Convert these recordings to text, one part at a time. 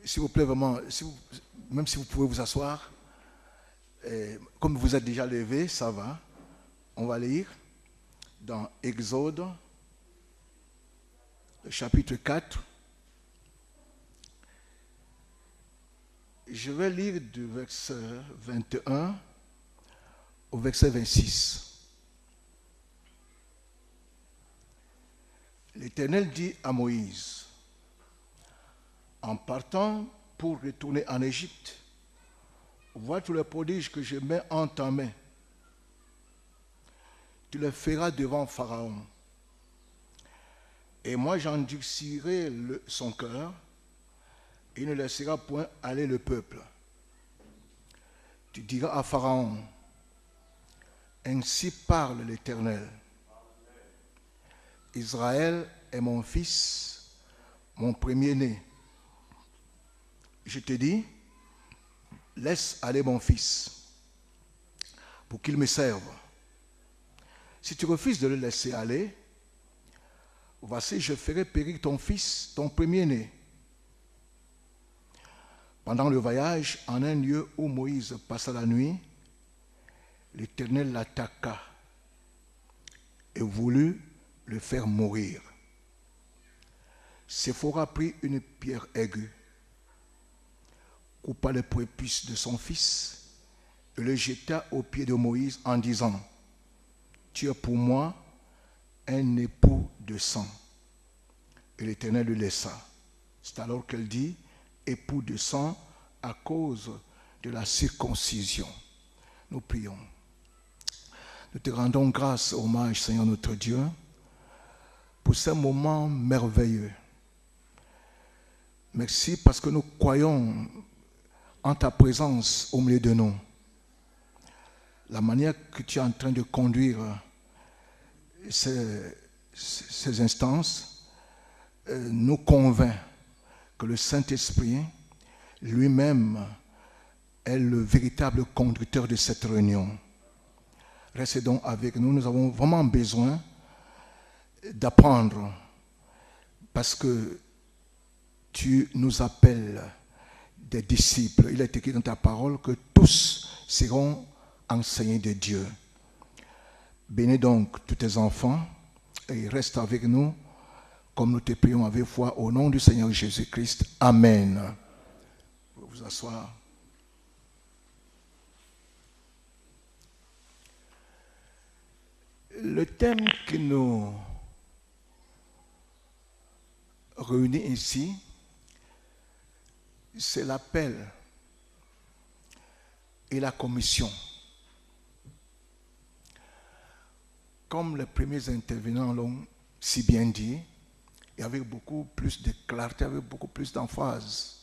s'il vous plaît, vraiment, même si vous pouvez vous asseoir, comme vous êtes déjà levé, ça va. On va lire dans Exode, le chapitre 4. Je vais lire du verset 21 au verset 26. L'Éternel dit à Moïse, en partant pour retourner en Égypte, vois tous les prodiges que je mets en ta main. Tu les feras devant Pharaon. Et moi j'endurcirai son cœur, et il ne laissera point aller le peuple. Tu diras à Pharaon, ainsi parle l'Éternel. Israël est mon fils, mon premier-né. Je te dis, laisse aller mon fils, pour qu'il me serve. Si tu refuses de le laisser aller, voici, je ferai périr ton fils, ton premier-né. Pendant le voyage, en un lieu où Moïse passa la nuit, l'Éternel l'attaqua et voulut le faire mourir. Séphora prit une pierre aiguë, coupa le prépuce de son fils et le jeta aux pieds de Moïse en disant, tu es pour moi un époux de sang. Et l'Éternel le laissa. C'est alors qu'elle dit, époux de sang à cause de la circoncision. Nous prions. Nous te rendons grâce, hommage, Seigneur notre Dieu, pour ce moment merveilleux. Merci parce que nous croyons en ta présence au milieu de nous. La manière que tu es en train de conduire ces instances nous convainc que le Saint-Esprit lui-même est le véritable conducteur de cette réunion. Restez donc avec nous, nous avons vraiment besoin d'apprendre parce que tu nous appelles des disciples. Il est écrit dans ta parole que tous seront enseignés de Dieu. Bénis donc tous tes enfants et reste avec nous comme nous te prions avec foi au nom du Seigneur Jésus-Christ. Amen. Vous pouvez vous asseoir. Le thème qui nous réunit ici, c'est l'appel et la commission. Comme les premiers intervenants l'ont si bien dit, et avec beaucoup plus de clarté, avec beaucoup plus d'emphase.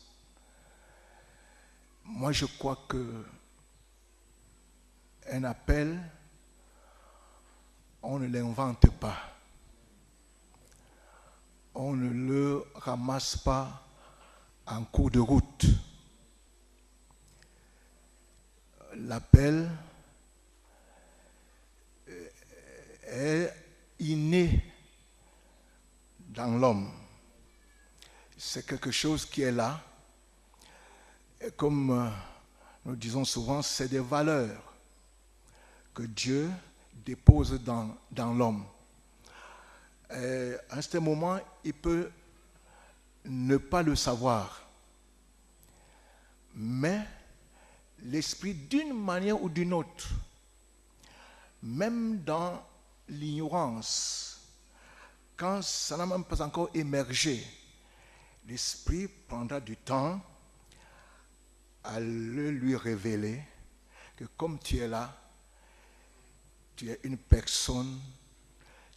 Moi, je crois que un appel, on ne l'invente pas. On ne le ramasse pas en cours de route. L'appel est inné dans l'homme. C'est quelque chose qui est là. Et comme nous disons souvent, c'est des valeurs que Dieu dépose dans l'homme. Et à un certain moment, il peut ne pas le savoir. Mais l'esprit, d'une manière ou d'une autre, même dans l'ignorance, quand ça n'a même pas encore émergé, l'esprit prendra du temps à le lui révéler que comme tu es là, tu es une personne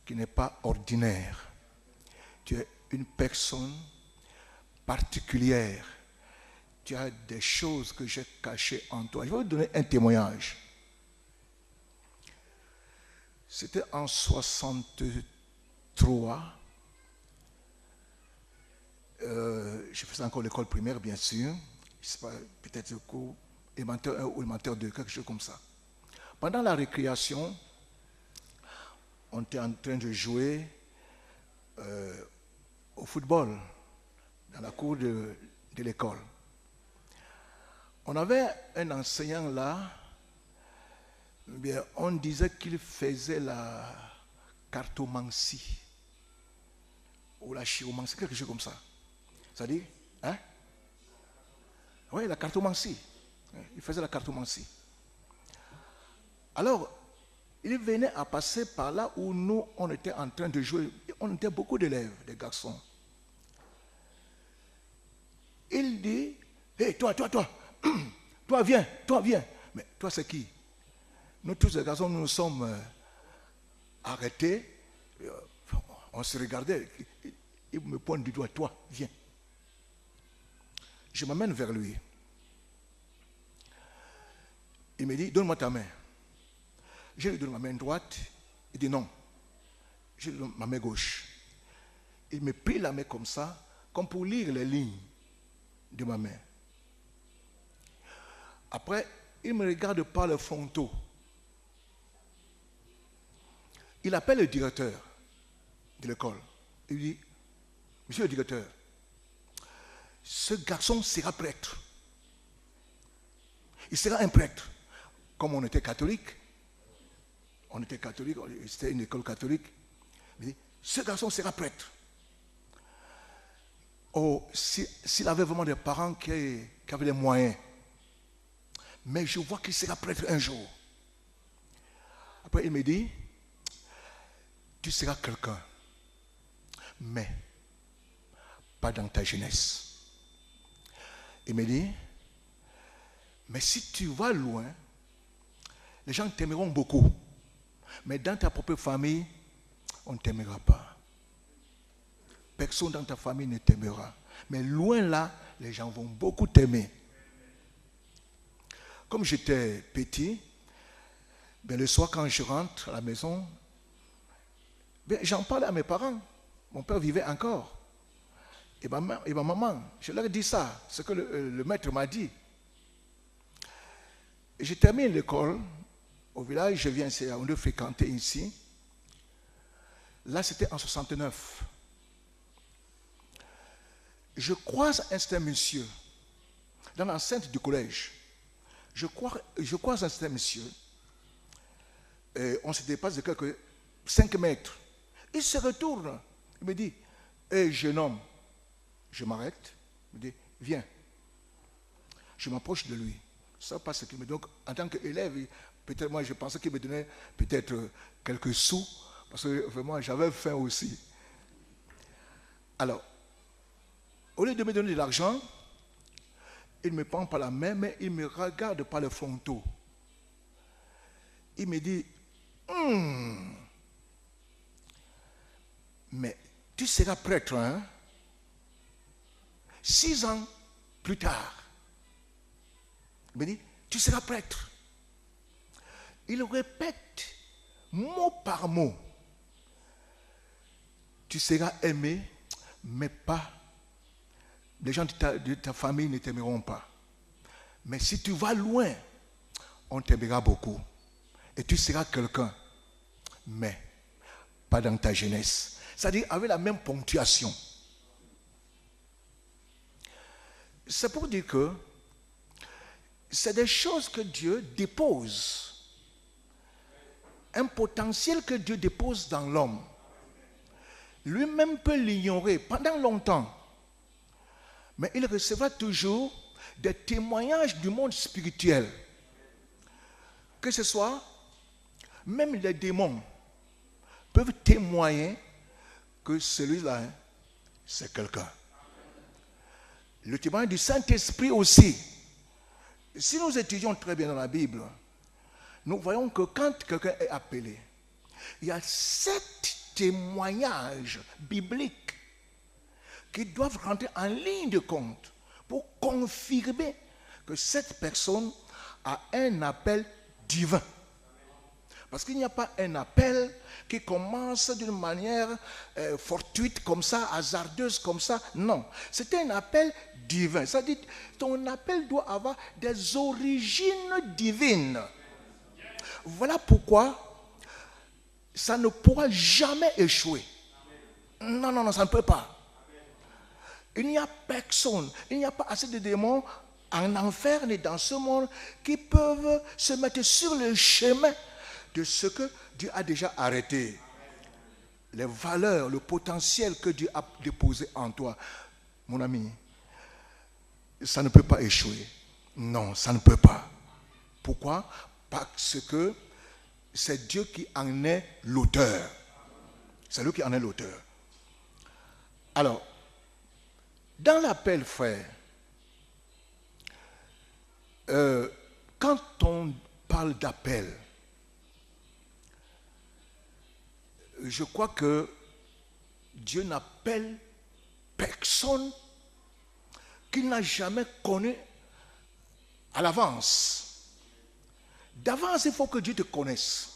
qui n'est pas ordinaire. Tu es une personne particulière. Tu as des choses que j'ai cachées en toi. Je vais vous donner un témoignage. C'était en 63. Je faisais encore l'école primaire, bien sûr. Je ne sais pas, peut-être le cours élémentaire 1 ou élémentaire 2, quelque chose comme ça. Pendant la récréation, on était en train de jouer au football dans la cour de l'école. On avait un enseignant là, bien, on disait qu'il faisait la cartomancie ou la chiromancie, quelque chose comme ça. Ça dit, hein? Oui, la cartomancie. Il faisait la cartomancie. Alors, il venait à passer par là où nous, on était en train de jouer. On était beaucoup d'élèves, des garçons. Il dit, hé, toi, toi, viens. Mais toi, c'est qui? Nous, tous les garçons, nous nous sommes arrêtés. On se regardait. Il me pointe du doigt, toi, viens. Je m'amène vers lui. Il me dit, donne-moi ta main. Je lui donne ma main droite. Il dit non. Je lui donne ma main gauche. Il me plie la main comme ça, comme pour lire les lignes de ma main. Après, il me regarde par le fronton. Il appelle le directeur de l'école. Il dit, monsieur le directeur, ce garçon sera prêtre. Il sera un prêtre. Comme on était catholique, c'était une école catholique. Il dit, ce garçon sera prêtre. Oh, s'il avait vraiment des parents qui avaient les moyens. Mais je vois qu'il sera prêtre un jour. Après, il me dit, tu seras quelqu'un, mais pas dans ta jeunesse. Il me dit, mais si tu vas loin, les gens t'aimeront beaucoup. Mais dans ta propre famille, on ne t'aimera pas. Personne dans ta famille ne t'aimera. Mais loin là, les gens vont beaucoup t'aimer. Comme j'étais petit, ben le soir quand je rentre à la maison, ben j'en parlais à mes parents. Mon père vivait encore. Et ma maman, je leur ai dit ça, ce que le maître m'a dit. Et j'ai terminé l'école au village, je viens ici, on a fréquenté ici. Là, c'était en 69. Je croise un certain monsieur dans l'enceinte du collège. Je croise un certain monsieur. Et on se dépasse de quelques 5 mètres. Il se retourne. Il me dit, hé, jeune homme. Je m'arrête. Il me dit, viens. Je m'approche de lui. Ça passe ce qu'il me dit. Donc, en tant qu'élève, peut-être moi, je pensais qu'il me donnait peut-être quelques sous. Parce que vraiment, j'avais faim aussi. Alors, au lieu de me donner de l'argent, il me prend par la main, mais il me regarde par le fronton. Il me dit, mais tu seras prêtre, hein? 6 ans plus tard. Il me dit, tu seras prêtre. Il répète mot par mot. Tu seras aimé, mais pas. Les gens de ta famille ne t'aimeront pas. Mais si tu vas loin, on t'aimera beaucoup. Et tu seras quelqu'un. Mais pas dans ta jeunesse. C'est-à-dire avec la même ponctuation. C'est pour dire que c'est des choses que Dieu dépose. Un potentiel que Dieu dépose dans l'homme. Lui-même peut l'ignorer pendant longtemps. Mais il recevra toujours des témoignages du monde spirituel. Que ce soit, même les démons peuvent témoigner que celui-là, c'est quelqu'un. Le témoignage du Saint-Esprit aussi. Si nous étudions très bien dans la Bible, nous voyons que quand quelqu'un est appelé, il y a 7 témoignages bibliques qui doivent rentrer en ligne de compte pour confirmer que cette personne a un appel divin. Parce qu'il n'y a pas un appel qui commence d'une manière fortuite comme ça, hasardeuse comme ça. Non, c'est un appel divin. C'est-à-dire ton appel doit avoir des origines divines. Voilà pourquoi ça ne pourra jamais échouer. Non, ça ne peut pas. Il n'y a personne, il n'y a pas assez de démons en enfer ni dans ce monde qui peuvent se mettre sur le chemin de ce que Dieu a déjà arrêté. Les valeurs, le potentiel que Dieu a déposé en toi. Mon ami, ça ne peut pas échouer. Non, ça ne peut pas. Pourquoi? Parce que c'est Dieu qui en est l'auteur. C'est lui qui en est l'auteur. Alors, dans l'appel, frère, quand on parle d'appel, je crois que Dieu n'appelle personne qu'il n'a jamais connu à l'avance. D'avance, il faut que Dieu te connaisse.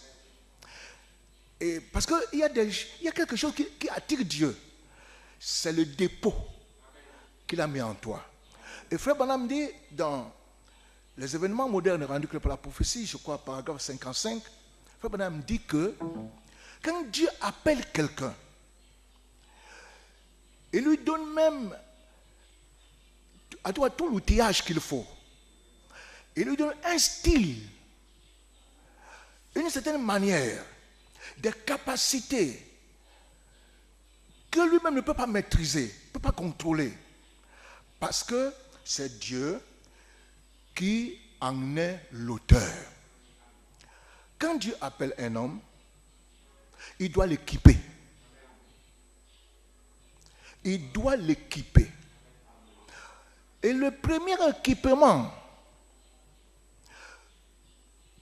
Et parce qu'il y a quelque chose qui attire Dieu. C'est le dépôt qu'il a mis en toi. Et Frère Branham dit dans les événements modernes rendus par la prophétie, je crois, paragraphe 55, Frère Branham dit que quand Dieu appelle quelqu'un, il lui donne même à toi tout l'outillage qu'il faut. Il lui donne un style, une certaine manière, des capacités que lui-même ne peut pas maîtriser, ne peut pas contrôler. Parce que c'est Dieu qui en est l'auteur. Quand Dieu appelle un homme, il doit l'équiper. Il doit l'équiper. Et le premier équipement,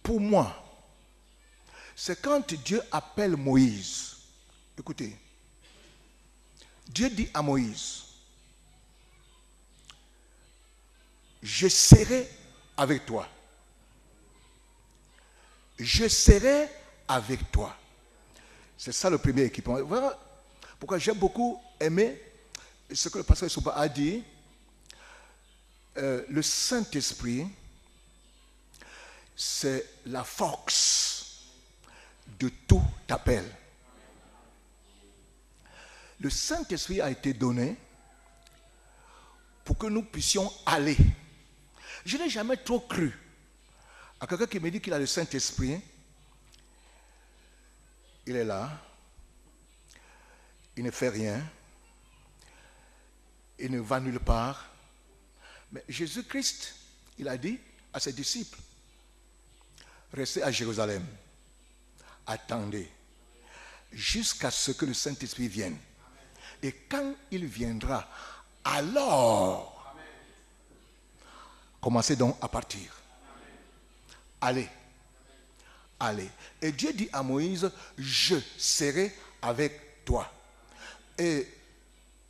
pour moi, c'est quand Dieu appelle Moïse. Écoutez, Dieu dit à Moïse, je serai avec toi. Je serai avec toi. C'est ça le premier équipement. Voilà pourquoi j'ai beaucoup aimé ce que le pasteur Souba a dit. Le Saint-Esprit, c'est la force de tout appel. Le Saint-Esprit a été donné pour que nous puissions aller. Je n'ai jamais trop cru à quelqu'un qui me dit qu'il a le Saint-Esprit. Il est là, il ne fait rien, il ne va nulle part. Mais Jésus-Christ, il a dit à ses disciples, restez à Jérusalem, attendez, jusqu'à ce que le Saint-Esprit vienne. Et quand il viendra, alors, commencez donc à partir. Allez. Allez. Et Dieu dit à Moïse, je serai avec toi. Et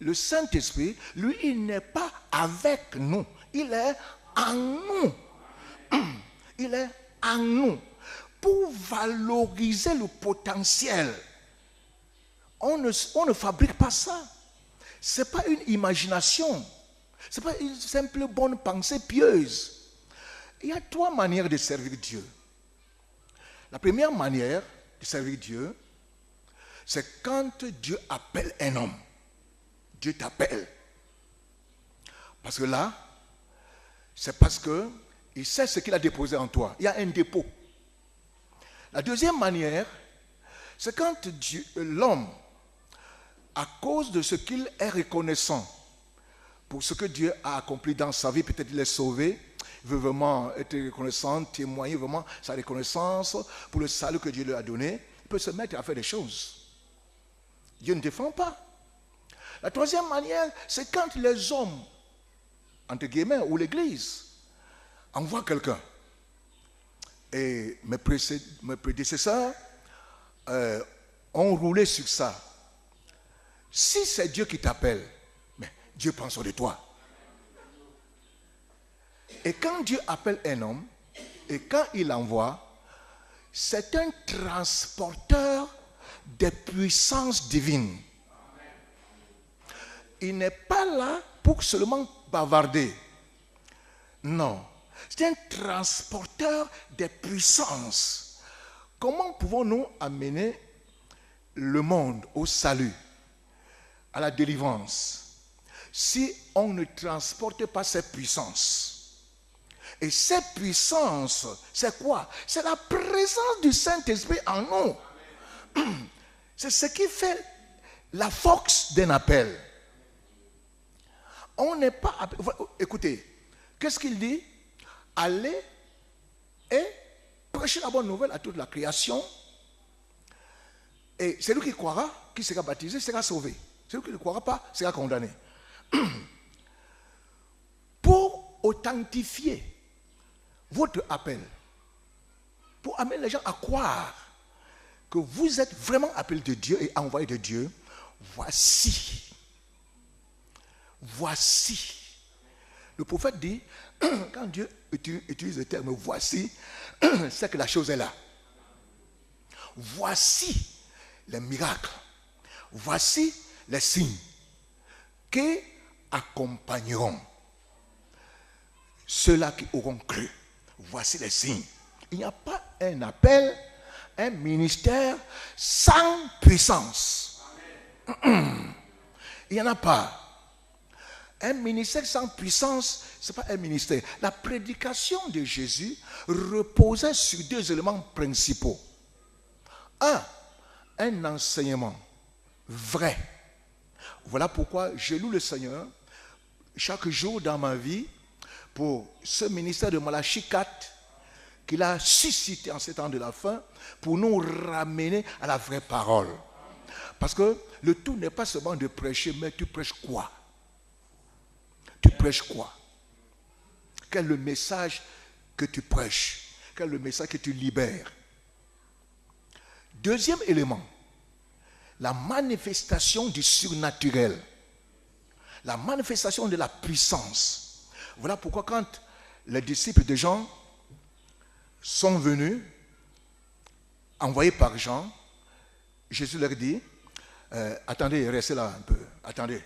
le Saint-Esprit, lui, il n'est pas avec nous. Il est en nous. Il est en nous. Pour valoriser le potentiel. On ne fabrique pas ça. Ce n'est pas une imagination. Ce n'est pas une simple bonne pensée pieuse. Il y a 3 manières de servir Dieu. La première manière de servir Dieu, c'est quand Dieu appelle un homme. Dieu t'appelle. Parce que là, c'est parce qu'il sait ce qu'il a déposé en toi. Il y a un dépôt. La deuxième manière, c'est quand l'homme, à cause de ce qu'il est reconnaissant pour ce que Dieu a accompli dans sa vie, peut-être il est sauvé, il veut vraiment être reconnaissant, témoigner vraiment sa reconnaissance pour le salut que Dieu lui a donné, il peut se mettre à faire des choses. Dieu ne défend pas. La troisième manière, c'est quand les hommes, entre guillemets, ou l'Église, envoient quelqu'un. Et mes prédécesseurs ont roulé sur ça. Si c'est Dieu qui t'appelle, mais Dieu prend soin de toi. Et quand Dieu appelle un homme, et quand il l'envoie, c'est un transporteur des puissances divines. Il n'est pas là pour seulement bavarder. Non. C'est un transporteur des puissances. Comment pouvons-nous amener le monde au salut, à la délivrance, si on ne transporte pas ces puissances? Et cette puissance, c'est quoi? C'est la présence du Saint-Esprit en nous. C'est ce qui fait la force d'un appel. On n'est pas appelé. Écoutez, qu'est-ce qu'il dit? Allez et prêchez la bonne nouvelle à toute la création. Et celui qui croira, qui sera baptisé, sera sauvé. Celui qui ne croira pas, sera condamné. Pour authentifier votre appel, pour amener les gens à croire que vous êtes vraiment appelé de Dieu et envoyé de Dieu, voici. Le prophète dit, quand Dieu utilise le terme voici, c'est que la chose est là. Voici les miracles. Voici les signes qui accompagneront ceux-là qui auront cru. Voici les signes. Il n'y a pas un appel, un ministère sans puissance. Il n'y en a pas. Un ministère sans puissance, ce n'est pas un ministère. La prédication de Jésus reposait sur deux éléments principaux. Un enseignement vrai. Voilà pourquoi je loue le Seigneur chaque jour dans ma vie pour ce ministère de Malachie 4 qu'il a suscité en ces temps de la fin pour nous ramener à la vraie parole. Parce que le tout n'est pas seulement de prêcher, mais tu prêches quoi? Tu prêches quoi? Quel est le message que tu prêches? Quel est le message que tu libères? Deuxième élément, la manifestation du surnaturel. La manifestation de la puissance. Voilà pourquoi quand les disciples de Jean sont venus, envoyés par Jean, Jésus leur dit, attendez, restez là un peu, attendez.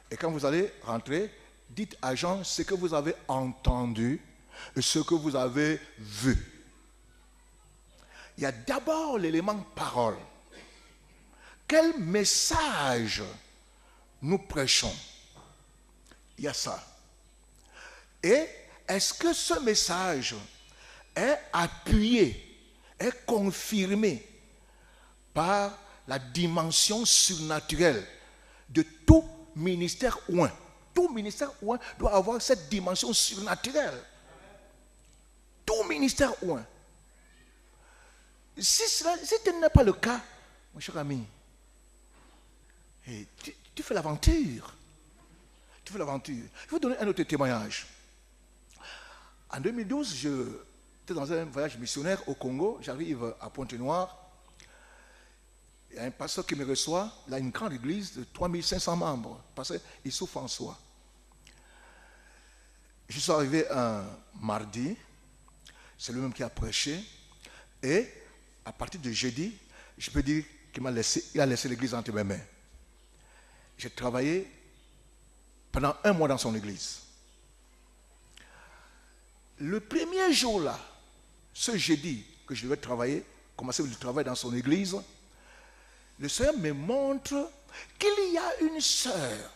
Et quand vous allez rentrer, dites à Jean ce que vous avez entendu et ce que vous avez vu. Il y a d'abord l'élément parole. Quel message nous prêchons? Il y a ça. Et est-ce que ce message est appuyé, est confirmé par la dimension surnaturelle de tout ministère oint? Tout ministère oint doit avoir cette dimension surnaturelle. Tout ministère oint. Si ce n'est pas le cas, mon cher ami, tu fais l'aventure. Tu fais l'aventure. Je vais vous donner un autre témoignage. En 2012, j'étais dans un voyage missionnaire au Congo. J'arrive à Pointe-Noire. Il y a un pasteur qui me reçoit. Il a une grande église de 3500 membres. Pasteur Issou François. Je suis arrivé un mardi. C'est lui-même qui a prêché. Et à partir de jeudi, je peux dire qu'il a laissé l'église entre mes mains. J'ai travaillé pendant 1 mois dans son église. Le premier jour là, ce jeudi que je devais travailler, commencer le travail dans son église, le Seigneur me montre qu'il y a une sœur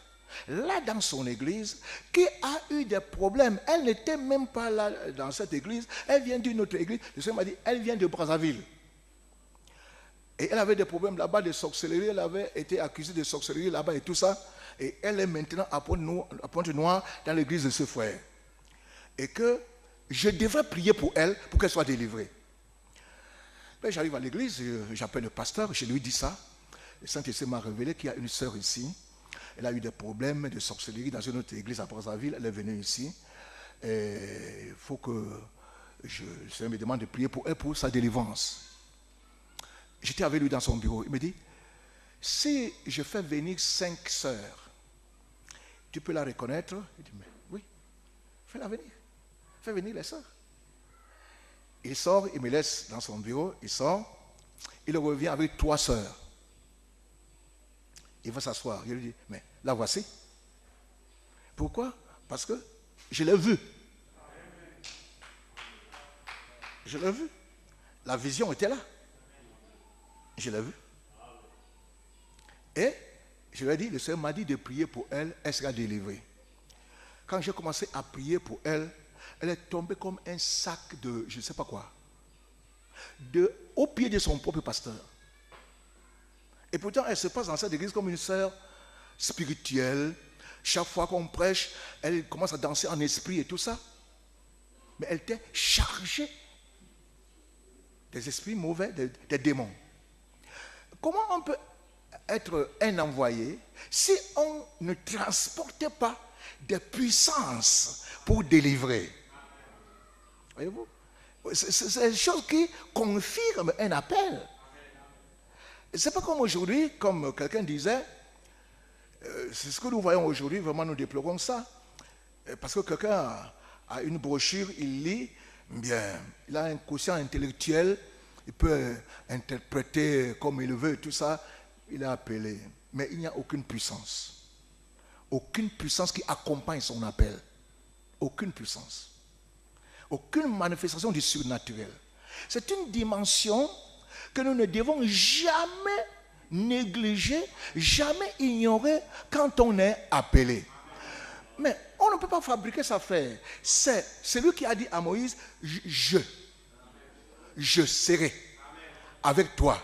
là dans son église qui a eu des problèmes. Elle n'était même pas là dans cette église, elle vient d'une autre église. Le Seigneur m'a dit, elle vient de Brazzaville. Et elle avait des problèmes là-bas de sorcellerie, elle avait été accusée de sorcellerie là-bas et tout ça. Et elle est maintenant à Pointe-Noire dans l'église de ce frère. Et que je devrais prier pour elle pour qu'elle soit délivrée. Ben, j'arrive à l'église, j'appelle le pasteur, je lui dis ça. Le Saint-Esprit m'a révélé qu'il y a une sœur ici. Elle a eu des problèmes de sorcellerie dans une autre église à Brazzaville. Elle est venue ici. Et il faut que le Seigneur me demande de prier pour elle pour sa délivrance. J'étais avec lui dans son bureau. Il me dit, si je fais venir 5 sœurs, tu peux la reconnaître? Il dit, mais oui, fais-la venir. Fais venir les sœurs. Il sort, il me laisse dans son bureau, il sort, il revient avec 3 sœurs. Il va s'asseoir. Je lui dis, mais la voici. Pourquoi? Parce que je l'ai vue. Je l'ai vue. La vision était là. Je l'ai vue. Et je lui ai dit, le Seigneur m'a dit de prier pour elle, elle sera délivrée. Quand j'ai commencé à prier pour elle, elle est tombée comme un sac de, je ne sais pas quoi, au pied de son propre pasteur. Et pourtant, elle se passe dans cette église comme une sœur spirituelle. Chaque fois qu'on prêche, elle commence à danser en esprit et tout ça. Mais elle était chargée des esprits mauvais, des démons. Comment on peut être un envoyé si on ne transporte pas des puissances pour délivrer? Voyez-vous? C'est des choses qui confirment un appel. C'est pas comme aujourd'hui, comme quelqu'un disait, c'est ce que nous voyons aujourd'hui, vraiment nous déplorons ça. Parce que quelqu'un a une brochure, il lit, bien, il a un quotient intellectuel, il peut interpréter comme il veut, tout ça, il est appelé. Mais il n'y a aucune puissance. Aucune puissance qui accompagne son appel. Aucune puissance. Aucune manifestation du surnaturel. C'est une dimension que nous ne devons jamais négliger, jamais ignorer quand on est appelé. Mais on ne peut pas fabriquer sa affaire. C'est celui qui a dit à Moïse, je serai avec toi.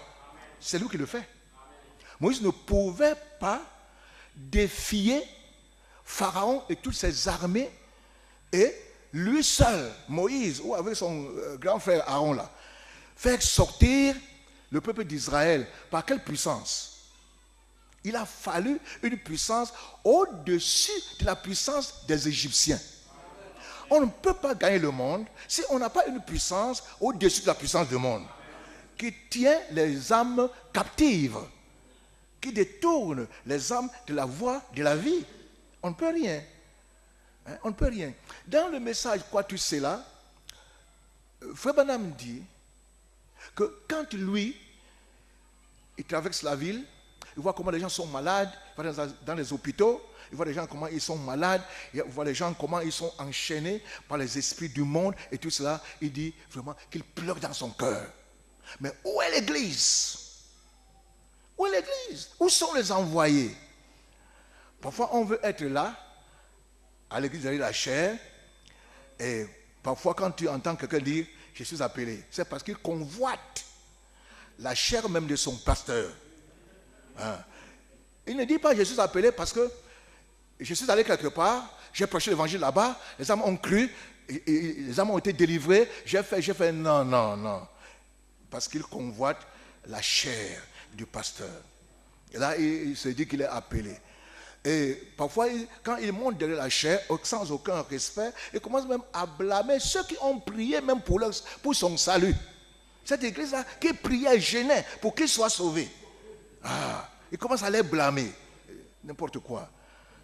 C'est lui qui le fait. Moïse ne pouvait pas défier Pharaon et toutes ses armées et lui seul, Moïse, ou avec son grand frère Aaron là, faire sortir le peuple d'Israël. Par quelle puissance? Il a fallu une puissance au-dessus de la puissance des Égyptiens. On ne peut pas gagner le monde si on n'a pas une puissance au-dessus de la puissance du monde, qui tient les âmes captives, qui détourne les âmes de la voie de la vie. On ne peut rien. On ne peut rien. Dans le message « Quoi tu sais là », Frère Branham dit que quand lui, il traverse la ville, il voit comment les gens sont malades, il va dans les hôpitaux, il voit les gens comment ils sont malades, il voit les gens comment ils sont enchaînés par les esprits du monde et tout cela. Il dit vraiment qu'il pleure dans son cœur. Mais où est l'église? Où est l'église? Où sont les envoyés? Parfois on veut être là, à l'église de la chair, et parfois quand tu entends quelqu'un dire « je suis appelé », c'est parce qu'il convoite la chair même de son pasteur. Il ne dit pas « je suis appelé parce que je suis allé quelque part, j'ai prêché l'évangile là-bas, les âmes ont cru, et les âmes ont été délivrées, j'ai fait, non, non, non. » Parce qu'il convoite la chair du pasteur. Et là, il se dit qu'il est appelé. Et parfois, quand il monte derrière la chair, sans aucun respect, il commence même à blâmer ceux qui ont prié même pour son salut. Cette église-là qui priait, gênait pour qu'il soit sauvé. Il commence à les blâmer. N'importe quoi.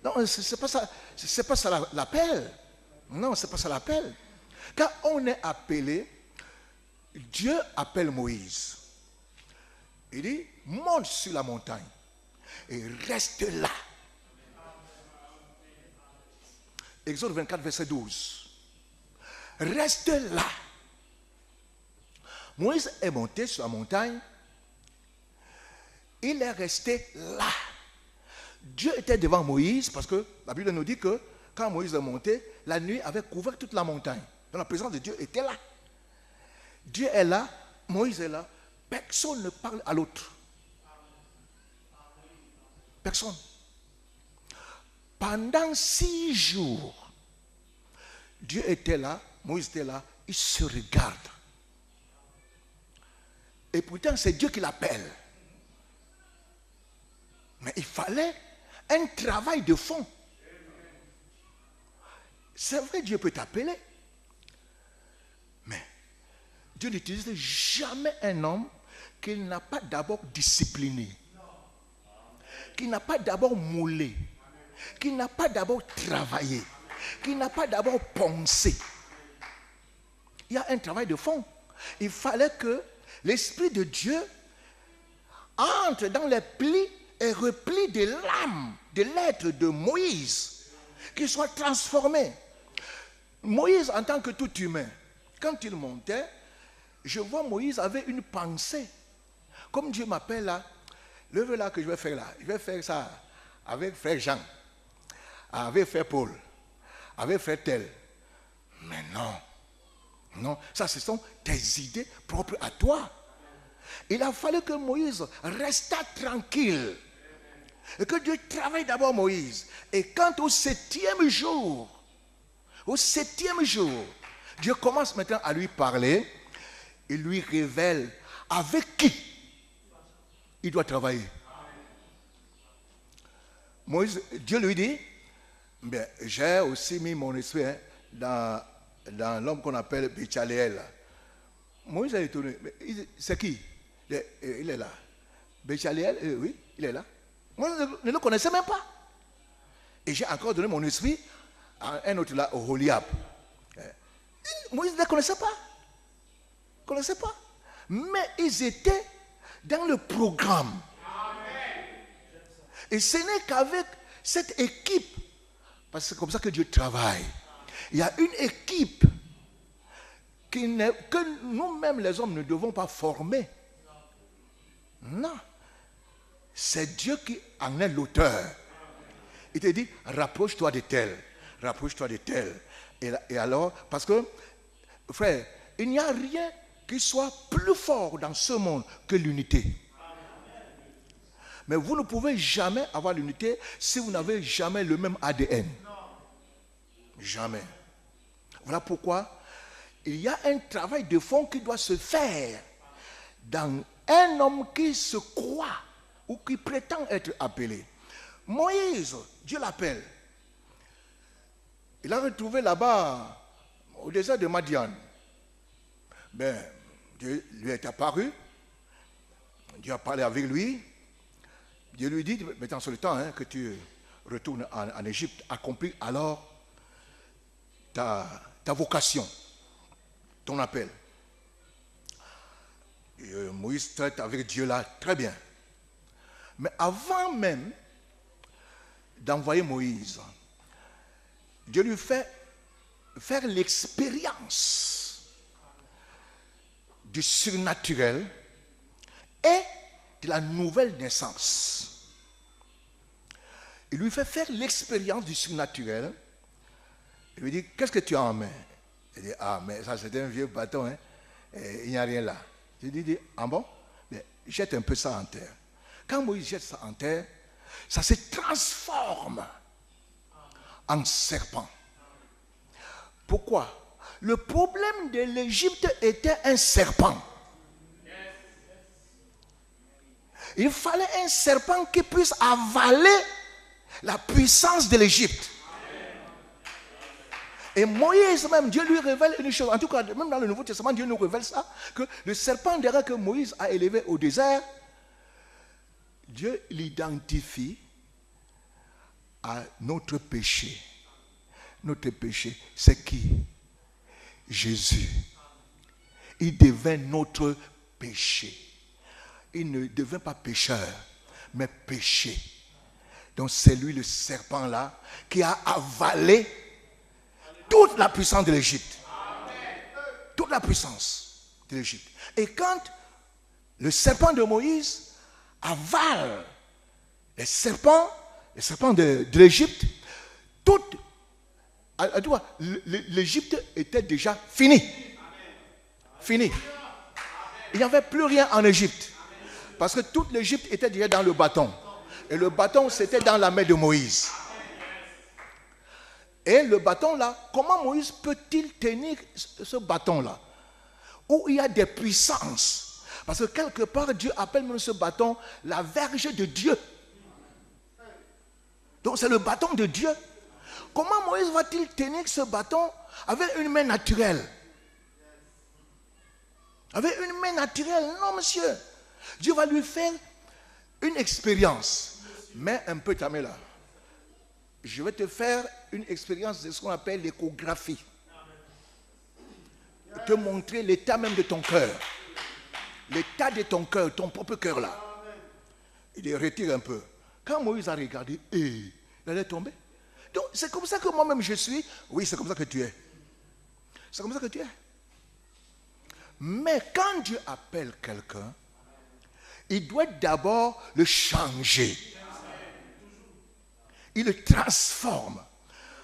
Non, c'est pas ça l'appel. Non, c'est pas ça l'appel. Quand on est appelé, Dieu appelle Moïse. Il dit, monte sur la montagne et reste là. Exode 24, verset 12. Reste là. Moïse est monté sur la montagne. Il est resté là. Dieu était devant Moïse parce que la Bible nous dit que quand Moïse est monté, la nuit avait couvert toute la montagne. Donc la présence de Dieu était là. Dieu est là, Moïse est là. Personne ne parle à l'autre. Personne. Pendant 6 jours, Dieu était là, Moïse était là, il se regarde. Et pourtant, c'est Dieu qui l'appelle. Mais il fallait un travail de fond. C'est vrai, Dieu peut t'appeler. Mais Dieu n'utilise jamais un homme qu'il n'a pas d'abord discipliné, qu'il n'a pas d'abord moulé, qu'il n'a pas d'abord travaillé, qu'il n'a pas d'abord pensé. Il y a un travail de fond. Il fallait que l'Esprit de Dieu entre dans les plis et replis de l'âme, de l'être de Moïse, qu'il soit transformé. Moïse, en tant que tout humain, quand il montait, je vois Moïse avait une pensée. Comme Dieu m'appelle là, l'œuvre là que je vais faire là, je vais faire ça avec frère Jean, avec frère Paul, avec frère tel. Mais non. Non, ça ce sont tes idées propres à toi. Il a fallu que Moïse reste tranquille. Et que Dieu travaille d'abord Moïse. Et quand au septième jour, Dieu commence maintenant à lui parler. Il lui révèle avec qui il doit travailler. Moïse, Dieu lui dit, bien, j'ai aussi mis mon esprit dans l'homme qu'on appelle Béchaléel. Moïse a étonné. C'est qui? Il est là. Béchaléel, oui, il est là. Moi, je ne le connaissais même pas. Et j'ai encore donné mon esprit à un autre là, au Holiab. Moïse ne le connaissait pas. Mais ils étaient dans le programme. Et ce n'est qu'avec cette équipe, parce que c'est comme ça que Dieu travaille. Il y a une équipe que nous-mêmes les hommes ne devons pas former. Non. C'est Dieu qui en est l'auteur. Il te dit, rapproche-toi de tel. Et alors, parce que, frère, il n'y a rien qui soit plus fort dans ce monde que l'unité. Mais vous ne pouvez jamais avoir l'unité si vous n'avez jamais le même ADN. Jamais. Voilà pourquoi il y a un travail de fond qui doit se faire dans un homme qui se croit ou qui prétend être appelé. Moïse, Dieu l'appelle. Il a retrouvé là-bas, au désert de Madian. Ben, Dieu lui est apparu. Dieu a parlé avec lui. Dieu lui dit, maintenant sur le temps que tu retournes en Égypte, accomplis alors ta vocation, ton appel. Et Moïse traite avec Dieu là, très bien. Mais avant même d'envoyer Moïse, Dieu lui fait faire l'expérience du surnaturel et de la nouvelle naissance. Il lui fait faire l'expérience du surnaturel. Il lui dit, qu'est-ce que tu as en main? Il dit, ah, mais ça c'est un vieux bâton, et il n'y a rien là. Je lui dis, ah bon? Mais jette un peu ça en terre. Quand Moïse jette ça en terre, ça se transforme en serpent. Pourquoi? Le problème de l'Égypte était un serpent. Il fallait un serpent qui puisse avaler la puissance de l'Égypte. Et Moïse même, Dieu lui révèle une chose. En tout cas, même dans le Nouveau Testament, Dieu nous révèle ça, que le serpent derrière que Moïse a élevé au désert, Dieu l'identifie à notre péché. Notre péché, c'est qui? Jésus. Il devint notre péché. Il ne devint pas pécheur, mais péché. Donc c'est lui le serpent là qui a avalé toute la puissance de l'Égypte. Toute la puissance de l'Égypte. Et quand le serpent de Moïse avale les serpents de l'Égypte, toute l'Égypte était déjà finie. Fini. Il n'y avait plus rien en Égypte. Parce que toute l'Égypte était déjà dans le bâton. Et le bâton, c'était dans la main de Moïse. Et le bâton là, comment Moïse peut-il tenir ce bâton là? Où il y a des puissances. Parce que quelque part, Dieu appelle même ce bâton la verge de Dieu. Donc c'est le bâton de Dieu. Comment Moïse va-t-il tenir ce bâton avec une main naturelle? Avec une main naturelle? Non, monsieur. Dieu va lui faire une expérience. Mets un peu ta main là. Je vais te faire une expérience de ce qu'on appelle l'échographie. Te montrer l'état même de ton cœur. L'état de ton cœur, ton propre cœur là. Il retire un peu. Quand Moïse a regardé, il allait tomber. Donc c'est comme ça que moi-même je suis. Oui, c'est comme ça que tu es. C'est comme ça que tu es. Mais quand Dieu appelle quelqu'un, il doit d'abord le changer. Il le transforme.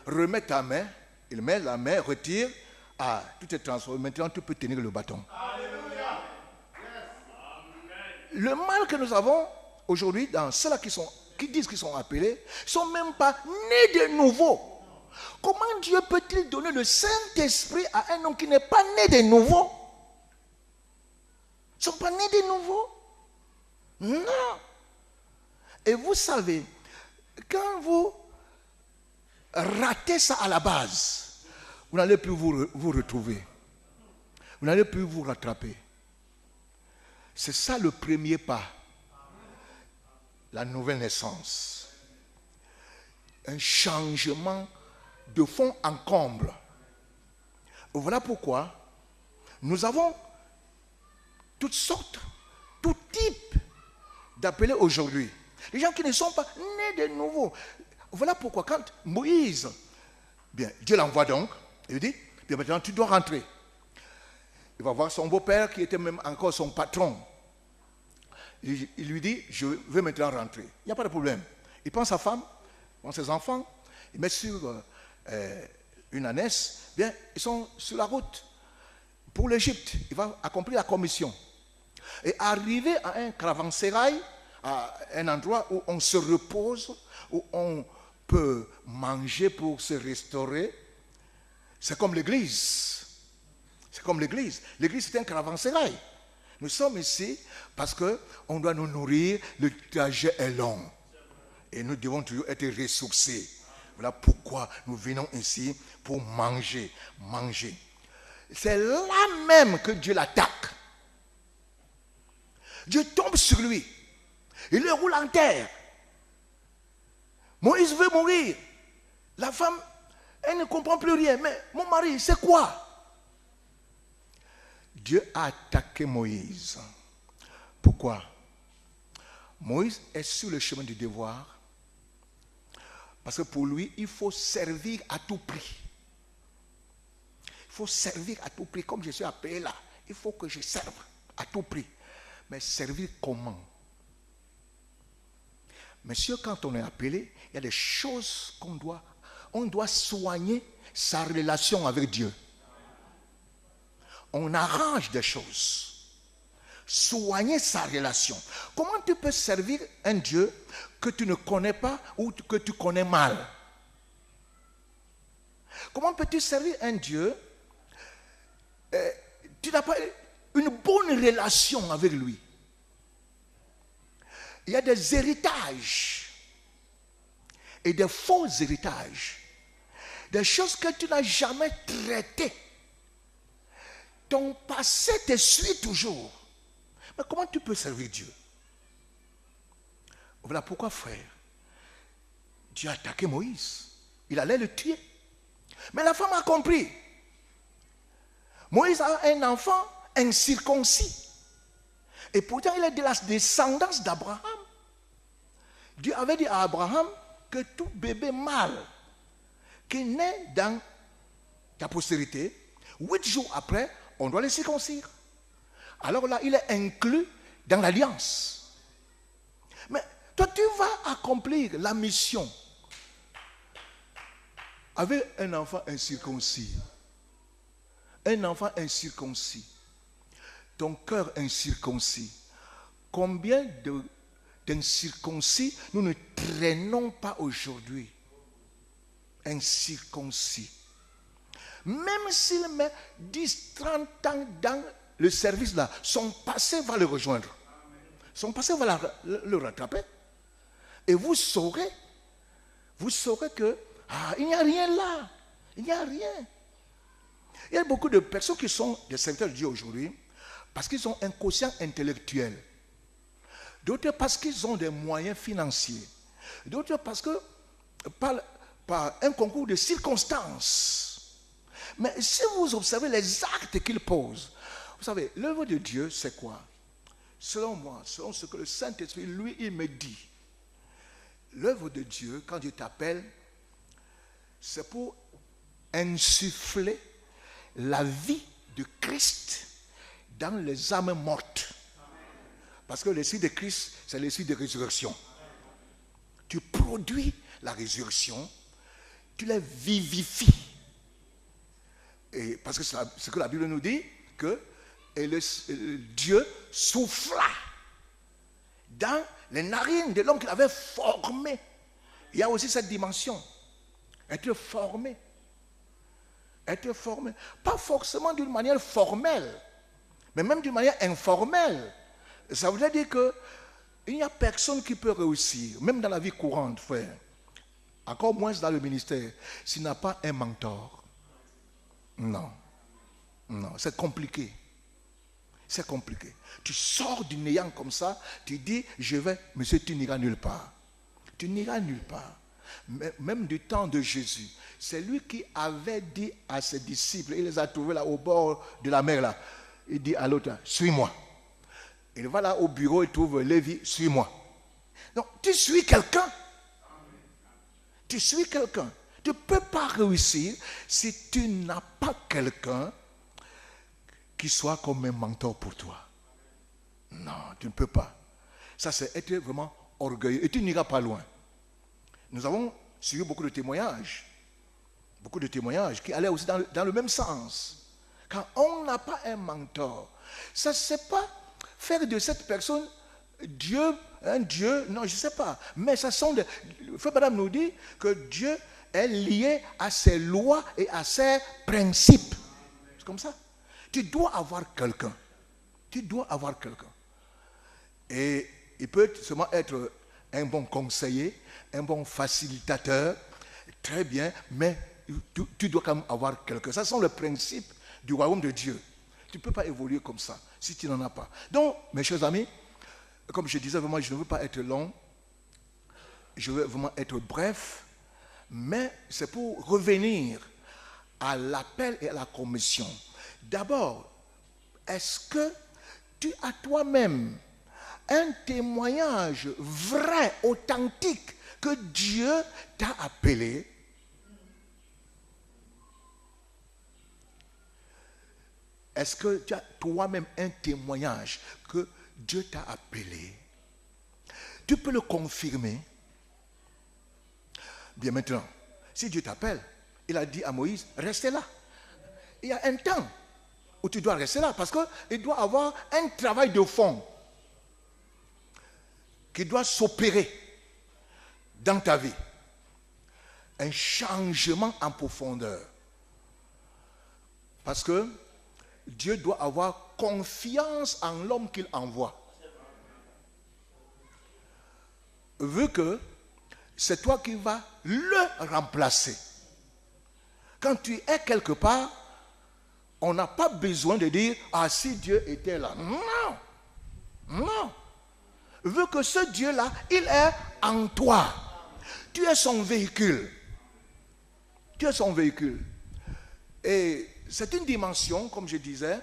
Remets ta main, il met la main, retire, Ah, tout est transformé. Maintenant, tu peux tenir le bâton. Alléluia. Le mal que nous avons aujourd'hui dans ceux-là qui disent qu'ils sont appelés, ne sont même pas nés de nouveau. Comment Dieu peut-il donner le Saint-Esprit à un homme qui n'est pas né de nouveau? Ils ne sont pas nés de nouveau. Non. Et vous savez, quand vous ratez ça à la base, vous n'allez plus vous retrouver. Vous n'allez plus vous rattraper. C'est ça le premier pas. La nouvelle naissance. Un changement de fond en comble. Voilà pourquoi nous avons toutes sortes, tout type d'appelés aujourd'hui. Les gens qui ne sont pas nés de nouveau. Voilà pourquoi quand Moïse, bien, Dieu l'envoie donc, il dit, bien maintenant tu dois rentrer. Il va voir son beau-père qui était même encore son patron. Il lui dit, je veux maintenant rentrer. Il n'y a pas de problème. Il prend sa femme, il prend ses enfants, il met sur une ânesse. Bien, ils sont sur la route pour l'Égypte. Il va accomplir la commission. Et arrivé à un caravansérail, à un endroit où on se repose, où on peut manger pour se restaurer, c'est comme l'église. C'est comme l'église. L'église, c'est un caravansérail. Nous sommes ici parce qu'on doit nous nourrir, le trajet est long. Et nous devons toujours être ressourcés. Voilà pourquoi nous venons ici pour manger. Manger. C'est là même que Dieu l'attaque. Dieu tombe sur lui. Il le roule en terre. Moïse veut mourir. La femme, elle ne comprend plus rien. Mais mon mari, c'est quoi? Dieu a attaqué Moïse. Pourquoi? Moïse est sur le chemin du devoir. Parce que pour lui, il faut servir à tout prix. Il faut servir à tout prix. Comme je suis appelé là, il faut que je serve à tout prix. Mais servir comment? Monsieur, quand on est appelé, il y a des choses on doit soigner sa relation avec Dieu. On arrange des choses. Soigner sa relation. Comment tu peux servir un Dieu que tu ne connais pas ou que tu connais mal? Comment peux-tu servir un Dieu tu n'as pas une bonne relation avec lui? Il y a des héritages et des faux héritages. Des choses que tu n'as jamais traitées. Ton passé te suit toujours. Mais comment tu peux servir Dieu? Voilà pourquoi, frère, Dieu a attaqué Moïse. Il allait le tuer. Mais la femme a compris. Moïse a un enfant incirconcis. Et pourtant, il est de la descendance d'Abraham. Dieu avait dit à Abraham que tout bébé mâle qui naît dans ta postérité, 8 jours après, on doit le circoncire. Alors là, il est inclus dans l'alliance. Mais toi, tu vas accomplir la mission avec un enfant incirconcis. Un enfant incirconcis. Ton cœur incirconcis. Combien d'incirconcis nous ne traînons pas aujourd'hui? Incirconcis. Même s'il met 10, 30 ans dans le service là, son passé va le rejoindre. Son passé va le rattraper. Et vous saurez que il n'y a rien là. Il n'y a rien. Il y a beaucoup de personnes qui sont des serviteurs de Dieu aujourd'hui parce qu'ils ont un quotient intellectuel. D'autres parce qu'ils ont des moyens financiers. D'autres parce que par un concours de circonstances. Mais si vous observez les actes qu'ils posent, vous savez, l'œuvre de Dieu, c'est quoi? Selon moi, selon ce que le Saint-Esprit, lui, il me dit, l'œuvre de Dieu, quand Dieu t'appelle, c'est pour insuffler la vie de Christ dans les âmes mortes. Parce que l'esprit de Christ, c'est l'esprit de résurrection. Tu produis la résurrection, tu les vivifies. Et parce que c'est ce que la Bible nous dit, que Dieu souffla dans les narines de l'homme qu'il avait formé. Il y a aussi cette dimension. Être formé. Être formé. Pas forcément d'une manière formelle, mais même d'une manière informelle. Ça veut dire qu'il n'y a personne qui peut réussir, même dans la vie courante, frère. Encore moins dans le ministère, s'il n'a pas un mentor. Non. Non, c'est compliqué. C'est compliqué. Tu sors du néant comme ça, tu dis, je vais, monsieur, tu n'iras nulle part. Tu n'iras nulle part. Même du temps de Jésus, c'est lui qui avait dit à ses disciples, il les a trouvés là au bord de la mer là. Il dit à l'autre, suis-moi. Il va là au bureau, il trouve Lévi, suis-moi. Donc, tu suis quelqu'un. Tu suis quelqu'un. Tu ne peux pas réussir si tu n'as pas quelqu'un qui soit comme un mentor pour toi. Non, tu ne peux pas. Ça, c'est être vraiment orgueilleux. Et tu n'iras pas loin. Nous avons suivi beaucoup de témoignages qui allaient aussi dans le même sens. Quand on n'a pas un mentor, ça ne c'est pas faire de cette personne Dieu, un Dieu, non, je ne sais pas. Mais ça sont Frère Madame nous dit que Dieu est lié à ses lois et à ses principes. C'est comme ça. Tu dois avoir quelqu'un. Tu dois avoir quelqu'un. Et il peut seulement être un bon conseiller, un bon facilitateur, très bien, mais tu dois quand même avoir quelqu'un. Ça sont les principes du royaume de Dieu. Tu ne peux pas évoluer comme ça si tu n'en as pas. Donc, mes chers amis, comme je disais, vraiment, je ne veux pas être long. Je veux vraiment être bref, mais c'est pour revenir à l'appel et à la commission. D'abord, est-ce que tu as toi-même un témoignage vrai, authentique, que Dieu t'a appelé? Est-ce que tu as toi-même un témoignage que Dieu t'a appelé? Tu peux le confirmer. Bien maintenant, si Dieu t'appelle, il a dit à Moïse, restez là. Il y a un temps où tu dois rester là parce qu'il doit avoir un travail de fond qui doit s'opérer dans ta vie. Un changement en profondeur. Parce que Dieu doit avoir confiance en l'homme qu'il envoie. Vu que c'est toi qui vas le remplacer. Quand tu es quelque part, on n'a pas besoin de dire « Ah, si Dieu était là ». Non. Non. Vu que ce Dieu-là, il est en toi. Tu es son véhicule. Tu es son véhicule. Et c'est une dimension, comme je disais,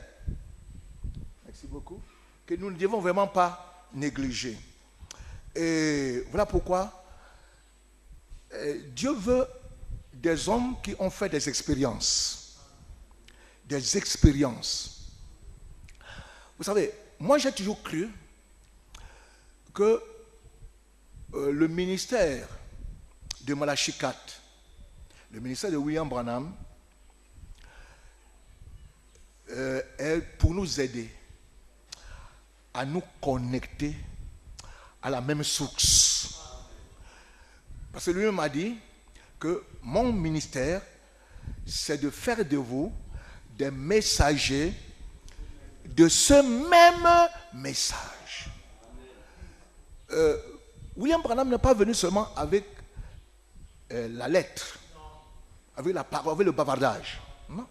merci beaucoup, que nous ne devons vraiment pas négliger. Et voilà pourquoi Dieu veut des hommes qui ont fait des expériences. Des expériences. Vous savez, moi j'ai toujours cru que le ministère de Malachi 4, le ministère de William Branham, est pour nous aider à nous connecter à la même source. Parce que lui-même a dit que mon ministère, c'est de faire de vous des messagers de ce même message. William Branham n'est pas venu seulement avec la lettre, avec la parole, avec le bavardage. Non.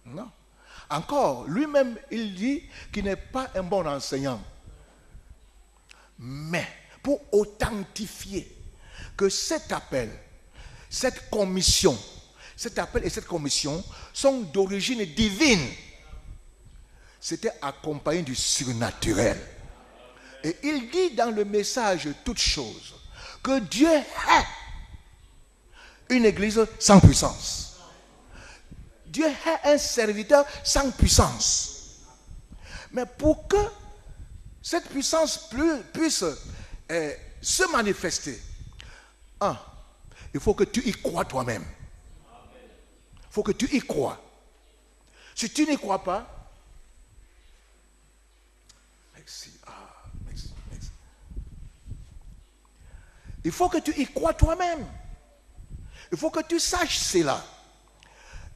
Non. Encore, lui-même, il dit qu'il n'est pas un bon enseignant. Mais pour authentifier que cet appel, cette commission, cet appel et cette commission sont d'origine divine, c'était accompagné du surnaturel. Et il dit dans le message toutes choses que Dieu est une église sans puissance. Dieu est un serviteur sans puissance. Mais pour que cette puissance puisse se manifester, il faut que tu y crois toi-même. Il faut que tu y crois. Si tu n'y crois pas, merci. Merci. Il faut que tu y crois toi-même. Il faut que tu saches cela.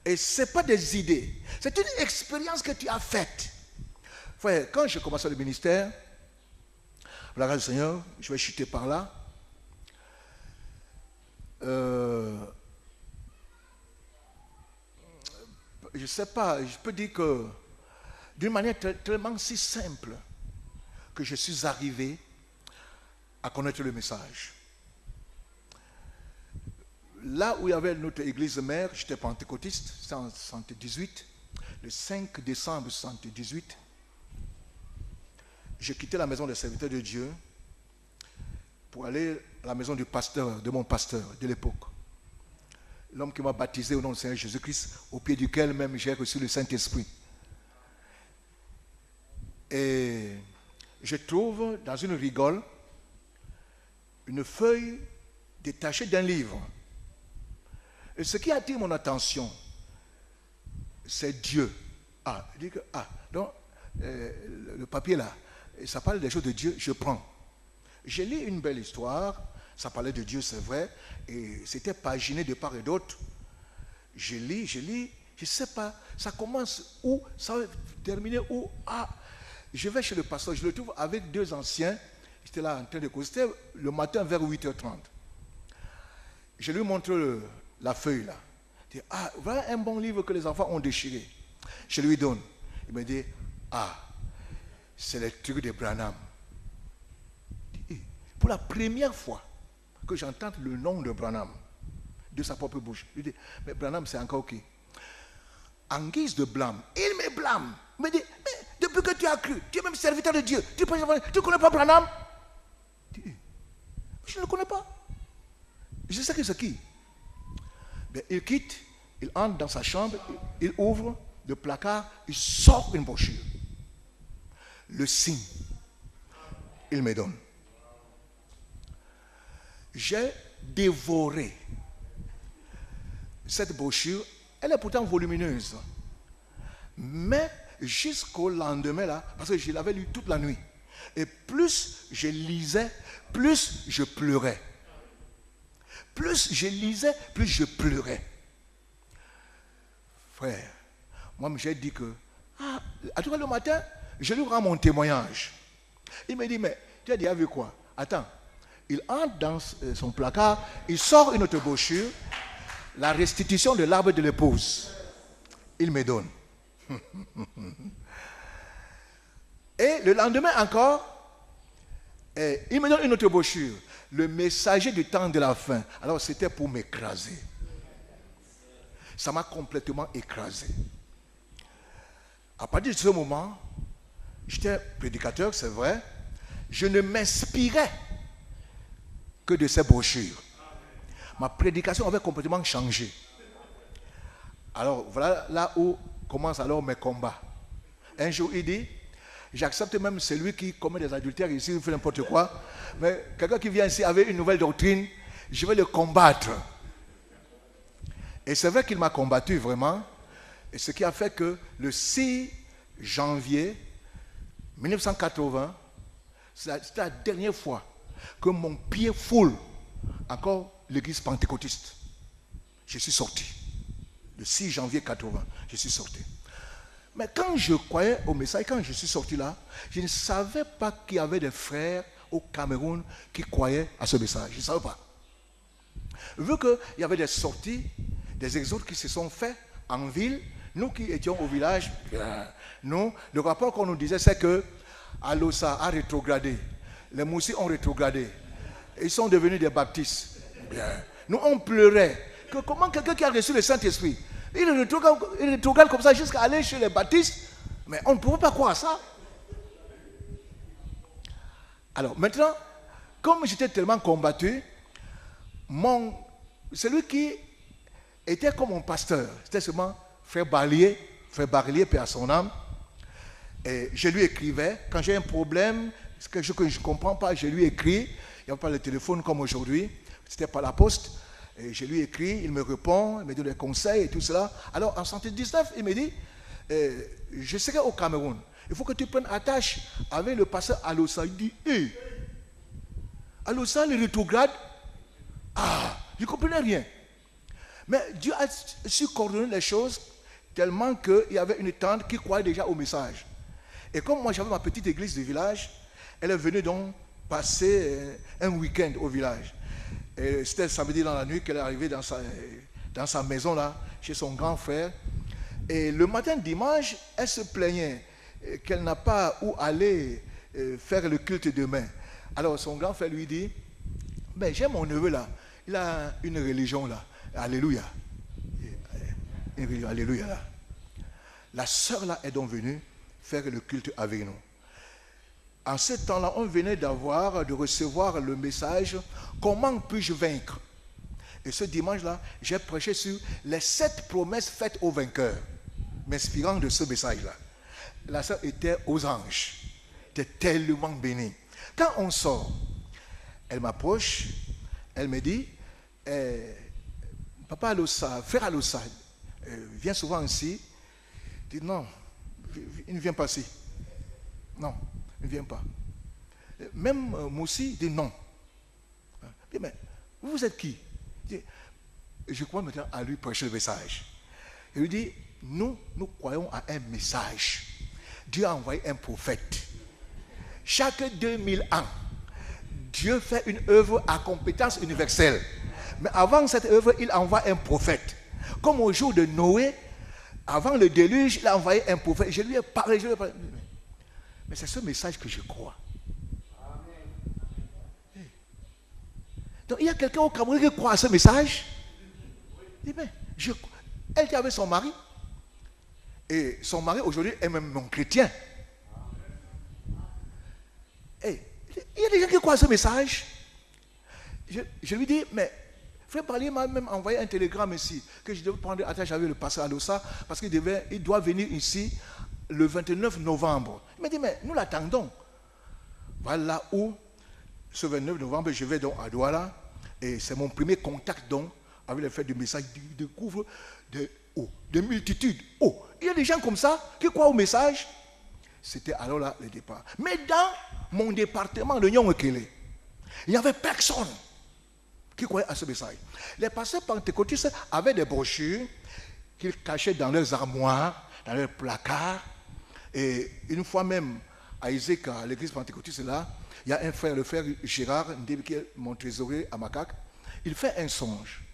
Et ce n'est pas des idées. C'est une expérience que tu as faite. Frère, quand j'ai commencé le ministère, la grâce du Seigneur, je vais chuter par là. Je ne sais pas, je peux dire que d'une manière tellement si simple que je suis arrivé à connaître le message. Là où il y avait notre église mère, j'étais pentecôtiste, c'était en 1978, le 5 décembre 1978, j'ai quitté la maison des serviteurs de Dieu pour aller à la maison du pasteur, de mon pasteur de l'époque. L'homme qui m'a baptisé au nom du Seigneur Jésus-Christ, au pied duquel même j'ai reçu le Saint-Esprit. Et je trouve dans une rigole une feuille détachée d'un livre. Et ce qui attire mon attention, c'est Dieu. Donc, le papier là, ça parle des choses de Dieu, je prends. J'ai lu une belle histoire, ça parlait de Dieu, c'est vrai, et c'était paginé de part et d'autre. Je lis, je ne sais pas, ça commence où, ça va terminer où. Je vais chez le pasteur, je le trouve avec deux anciens, j'étais là en train de causer, c'était le matin vers 8h30. Je lui montre la feuille là. Je dis, voilà un bon livre que les enfants ont déchiré. Je lui donne. Il me dit, c'est le truc de Branham. Pour la première fois que j'entends le nom de Branham de sa propre bouche, je dis, mais Branham c'est encore qui? En guise de blâme, il me blâme. Il me dit, mais depuis que tu as cru, tu es même serviteur de Dieu, tu ne connais pas Branham? Je ne le connais pas. Je sais que c'est qui. Mais il quitte, il entre dans sa chambre, il ouvre le placard, il sort une brochure. Le signe, il me donne. J'ai dévoré cette brochure. Elle est pourtant volumineuse. Mais jusqu'au lendemain, là, parce que je l'avais lu toute la nuit. Et plus je lisais, plus je pleurais. Plus je lisais, plus je pleurais. Frère, moi j'ai dit que, à tout cas le matin, je lui rends mon témoignage. Il me dit, mais tu as déjà vu quoi? Attends, il entre dans son placard, il sort une autre brochure, la restitution de l'arbre de l'épouse. Il me donne. Et le lendemain encore, il me donne une autre brochure. Le messager du temps de la fin. Alors c'était pour m'écraser. Ça m'a complètement écrasé. À partir de ce moment, j'étais prédicateur, c'est vrai. Je ne m'inspirais que de ces brochures. Ma prédication avait complètement changé. Alors voilà là où commencent alors mes combats. Un jour il dit, j'accepte même celui qui commet des adultères ici, il fait n'importe quoi. Mais quelqu'un qui vient ici avec une nouvelle doctrine, je vais le combattre. Et c'est vrai qu'il m'a combattu vraiment. Et ce qui a fait que le 6 janvier 1980, c'était la dernière fois que mon pied foule encore l'église pentecôtiste. Je suis sorti. Le 6 janvier 80, je suis sorti. Mais quand je croyais au message, quand je suis sorti là, je ne savais pas qu'il y avait des frères au Cameroun qui croyaient à ce message. Je ne savais pas. Vu qu'il y avait des sorties, des exodes qui se sont faits en ville, nous qui étions au village, nous, le rapport qu'on nous disait, c'est que Alosa a rétrogradé. Les Moussis ont rétrogradé. Ils sont devenus des baptistes. Nous, on pleurait. Que comment quelqu'un qui a reçu le Saint-Esprit, il rétrograde comme ça jusqu'à aller chez les baptistes. Mais on ne pouvait pas croire ça. Alors maintenant, comme j'étais tellement combattu, celui qui était comme mon pasteur, c'était seulement Frère Barlier, paix à son âme. Et je lui écrivais, quand j'ai un problème, quelque chose que je ne comprends pas, je lui écris. Il n'y a pas le téléphone comme aujourd'hui, c'était par la poste. Et je lui écris, il me répond, il me donne des conseils et tout cela. Alors en 1979, il me dit, je serai au Cameroun. Il faut que tu prennes attache avec le pasteur Alosa. Il dit, hé, Alosa, le rétrograde. Ah, je ne comprenais rien. Mais Dieu a su coordonner les choses tellement qu'il y avait une tante qui croyait déjà au message. Et comme moi j'avais ma petite église de village, elle est venue donc passer un week-end au village. Et c'était samedi dans la nuit qu'elle est arrivée dans sa maison là, chez son grand frère. Et le matin dimanche, elle se plaignait qu'elle n'a pas où aller faire le culte demain. Alors son grand frère lui dit, mais j'ai mon neveu là, il a une religion là. Alléluia. Alléluia là. La sœur là est donc venue faire le culte avec nous. En ce temps-là, on venait de recevoir le message « Comment puis-je vaincre ?» Et ce dimanche-là, j'ai prêché sur les 7 promesses faites aux vainqueurs, m'inspirant de ce message-là. La sœur était aux anges, était tellement bénie. Quand on sort, elle m'approche, elle me dit Papa Alosa, frère Alosa, vient souvent ici. Je dis non, il ne vient pas ici. Non, il ne vient pas. Même Moussi dit non. Je dis, mais vous êtes qui? Je crois maintenant à lui prêcher le message. Il lui dit, nous croyons à un message. Dieu a envoyé un prophète. Chaque 2000 ans, Dieu fait une œuvre à compétence universelle. Mais avant cette œuvre, il envoie un prophète. Comme au jour de Noé, avant le déluge, il a envoyé un prophète. Je lui ai parlé, mais c'est ce message que je crois. Amen. Donc il y a quelqu'un au Cameroun qui croit à ce message. Il dit, mais elle était avec son mari. Et son mari aujourd'hui est même mon chrétien. Et il y a des gens qui croient à ce message. Je lui dis, mais frère Parlier m'a même envoyé un télégramme ici, que je devais prendre attache avec le pasteur Alosa, parce qu'il doit venir ici le 29 novembre. Il m'a dit, mais nous l'attendons. Voilà où, ce 29 novembre, je vais donc à Douala, et c'est mon premier contact donc avec le fait du message. Il découvre des multitudes. Oh, il y a des gens comme ça qui croient au message. C'était alors là le départ. Mais dans mon département, le Nyong-Ekele, il n'y avait personne qui croyait à ce message. Les pasteurs pentecôtistes avaient des brochures qu'ils cachaient dans leurs armoires, dans leurs placards. Et une fois même, à Isaac, à l'église pentecôtiste là, il y a un frère, le frère Gérard, qui est mon trésorier à Macaque. Il fait un songe.